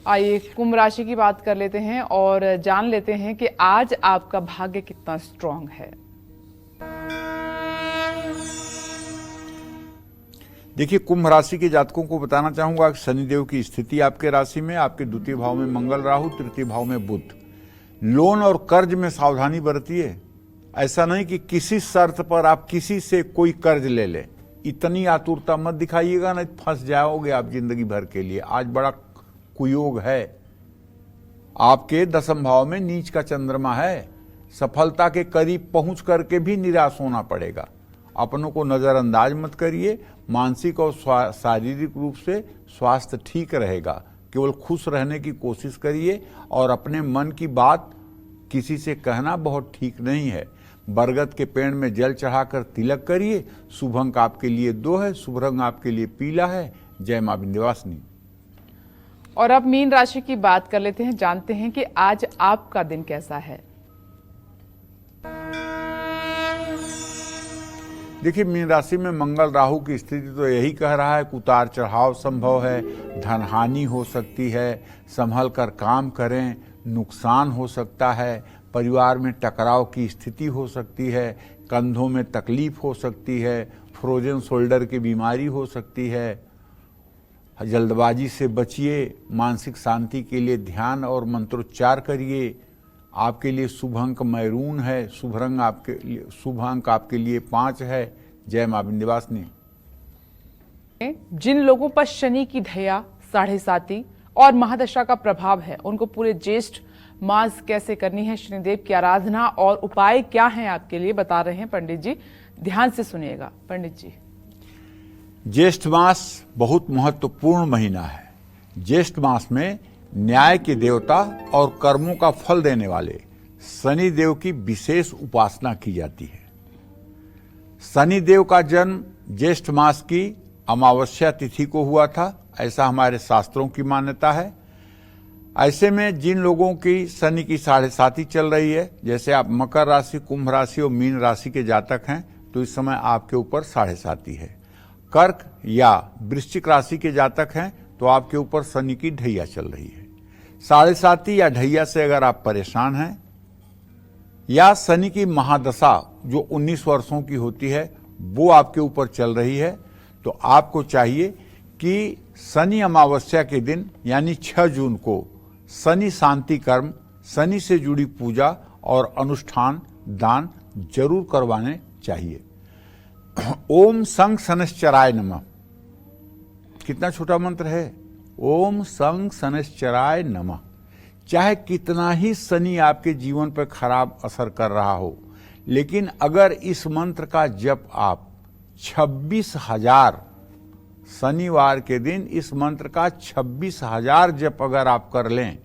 आइए कुंभ राशि की बात कर लेते हैं और जान लेते हैं कि आज आपका भाग्य कितना स्ट्रांग है। देखिए, कुंभ राशि के जातकों को बताना चाहूंगा कि शनिदेव की स्थिति आपके राशि में, आपके द्वितीय भाव में मंगल राहु, तृतीय भाव में बुध। लोन और कर्ज में सावधानी बरतिए। ऐसा नहीं कि किसी शर्त पर आप किसी से कोई कर्ज ले लें। इतनी आतुरता मत दिखाइएगा, नहीं फंस जाओगे आप जिंदगी भर के लिए। आज बड़ा कुयोग है। आपके 10वें भाव में नीच का चंद्रमा है। सफलता के करीब पहुंच करके भी निराश होना पड़ेगा। अपनों को नजरअंदाज मत करिए। मानसिक और शारीरिक रूप से स्वास्थ्य ठीक रहेगा। केवल खुश रहने की कोशिश करिए और अपने मन की बात किसी से कहना बहुत ठीक नहीं है। बरगद के पेड़ में जल चढ़ाकर तिलक करिए। शुभ अंक आपके लिए 2 है, शुभ रंग आपके लिए पीला है। जय मां विंध्यवासिनी। और अब मीन राशि की बात कर लेते हैं, जानते हैं कि आज आपका दिन कैसा है। देखिए, मीन राशि में मंगल राहु की स्थिति तो यही कह रहा है कि उतार चढ़ाव संभव है, धन हानि हो सकती है, संभल कर काम करें, नुकसान हो सकता है, परिवार में टकराव की स्थिति हो सकती है, कंधों में तकलीफ हो सकती है, फ्रोजन शोल्डर की बीमारी हो सकती है। जल्दबाजी से बचिए। मानसिक शांति के लिए ध्यान और मंत्रोच्चार करिए। आपके लिए शुभ अंक मैरून है, शुभ रंग आपके लिए, शुभ अंक आपके लिए 5 है। जय मां विंध्यवासिनी। जिन लोगों पर शनि की ढैया, 7.5 और महादशा का प्रभाव है, उनको पूरे ज्येष्ठ मास कैसे करनी है, शनिदेव की आराधना और उपाय क्या है आपके लिए बता रहे हैं पंडित जी। ध्यान से सुनिएगा पंडित जी। ज्येष्ठ मास बहुत महत्वपूर्ण महीना है। ज्येष्ठ मास में न्याय के देवता और कर्मों का फल देने वाले शनि देव की विशेष उपासना की जाती है। शनि देव का जन्म ज्येष्ठ मास की अमावस्या तिथि को हुआ था, ऐसा हमारे शास्त्रों की मान्यता है। ऐसे में जिन लोगों की शनि की 7.5 चल रही है, जैसे आप मकर राशि, कुंभ राशि और मीन राशि के जातक हैं, तो इस समय आपके ऊपर 7.5 है। कर्क या वृश्चिक राशि के जातक हैं तो आपके ऊपर शनि की ढैया चल रही है। 7.5 या ढैया से अगर आप परेशान हैं या शनि की महादशा जो 19 वर्षों की होती है वो आपके ऊपर चल रही है, तो आपको चाहिए कि शनि अमावस्या के दिन यानी 6 जून को शनि शांति कर्म, शनि से जुड़ी पूजा और अनुष्ठान दान जरूर करवाने चाहिए। ओम संग सनश्चराय नमः। कितना छोटा मंत्र है, ओम संग सनश्चराय नमः। चाहे कितना ही शनि आपके जीवन पर खराब असर कर रहा हो, लेकिन अगर इस मंत्र का जप आप 26,000 शनिवार के दिन इस मंत्र का 26,000 जप अगर आप कर लें,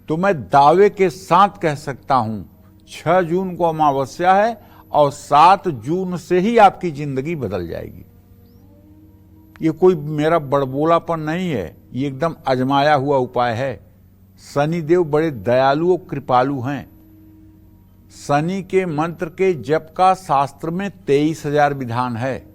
तो मैं दावे के साथ कह सकता हूं 6 जून को अमावस्या है और 7 जून से ही आपकी जिंदगी बदल जाएगी। ये कोई मेरा बड़बोलापन नहीं है, ये एकदम आजमाया हुआ उपाय है। शनिदेव बड़े दयालु और कृपालु हैं। शनि के मंत्र के जप का शास्त्र में 23,000 विधान है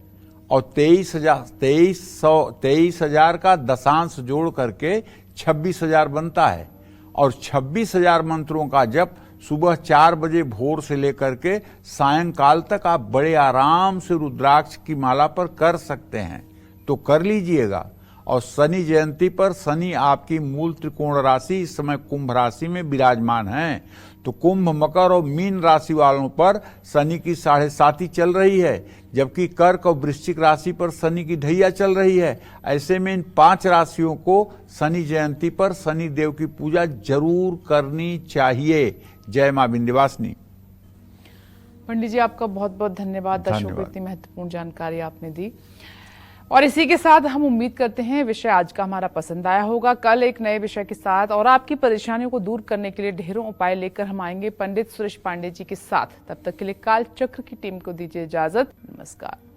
और 23,000 का दशांश जोड़ करके 26,000 बनता है। और 26,000 मंत्रों का जप सुबह 4 बजे भोर से लेकर के सायंकाल तक आप बड़े आराम से रुद्राक्ष की माला पर कर सकते हैं, तो कर लीजिएगा। और शनि जयंती पर शनि आपकी मूल त्रिकोण राशि इस समय कुंभ राशि में विराजमान है, तो कुंभ, मकर और मीन राशि वालों पर शनि की 7.5 चल रही है, जबकि कर्क और वृश्चिक राशि पर शनि की ढैया चल रही है। ऐसे में इन 5 राशियों को शनि जयंती पर शनि देव की पूजा जरूर करनी चाहिए। जय मां विंध्यवासिनी। पंडित जी, आपका बहुत बहुत धन्यवाद। दर्शकों को इतनी महत्वपूर्ण जानकारी आपने दी। और इसी के साथ हम उम्मीद करते हैं विषय आज का हमारा पसंद आया होगा। कल एक नए विषय के साथ और आपकी परेशानियों को दूर करने के लिए ढेरों उपाय लेकर हम आएंगे पंडित सुरेश पांडे जी के साथ। तब तक के लिए काल चक्र की टीम को दीजिए इजाजत। नमस्कार।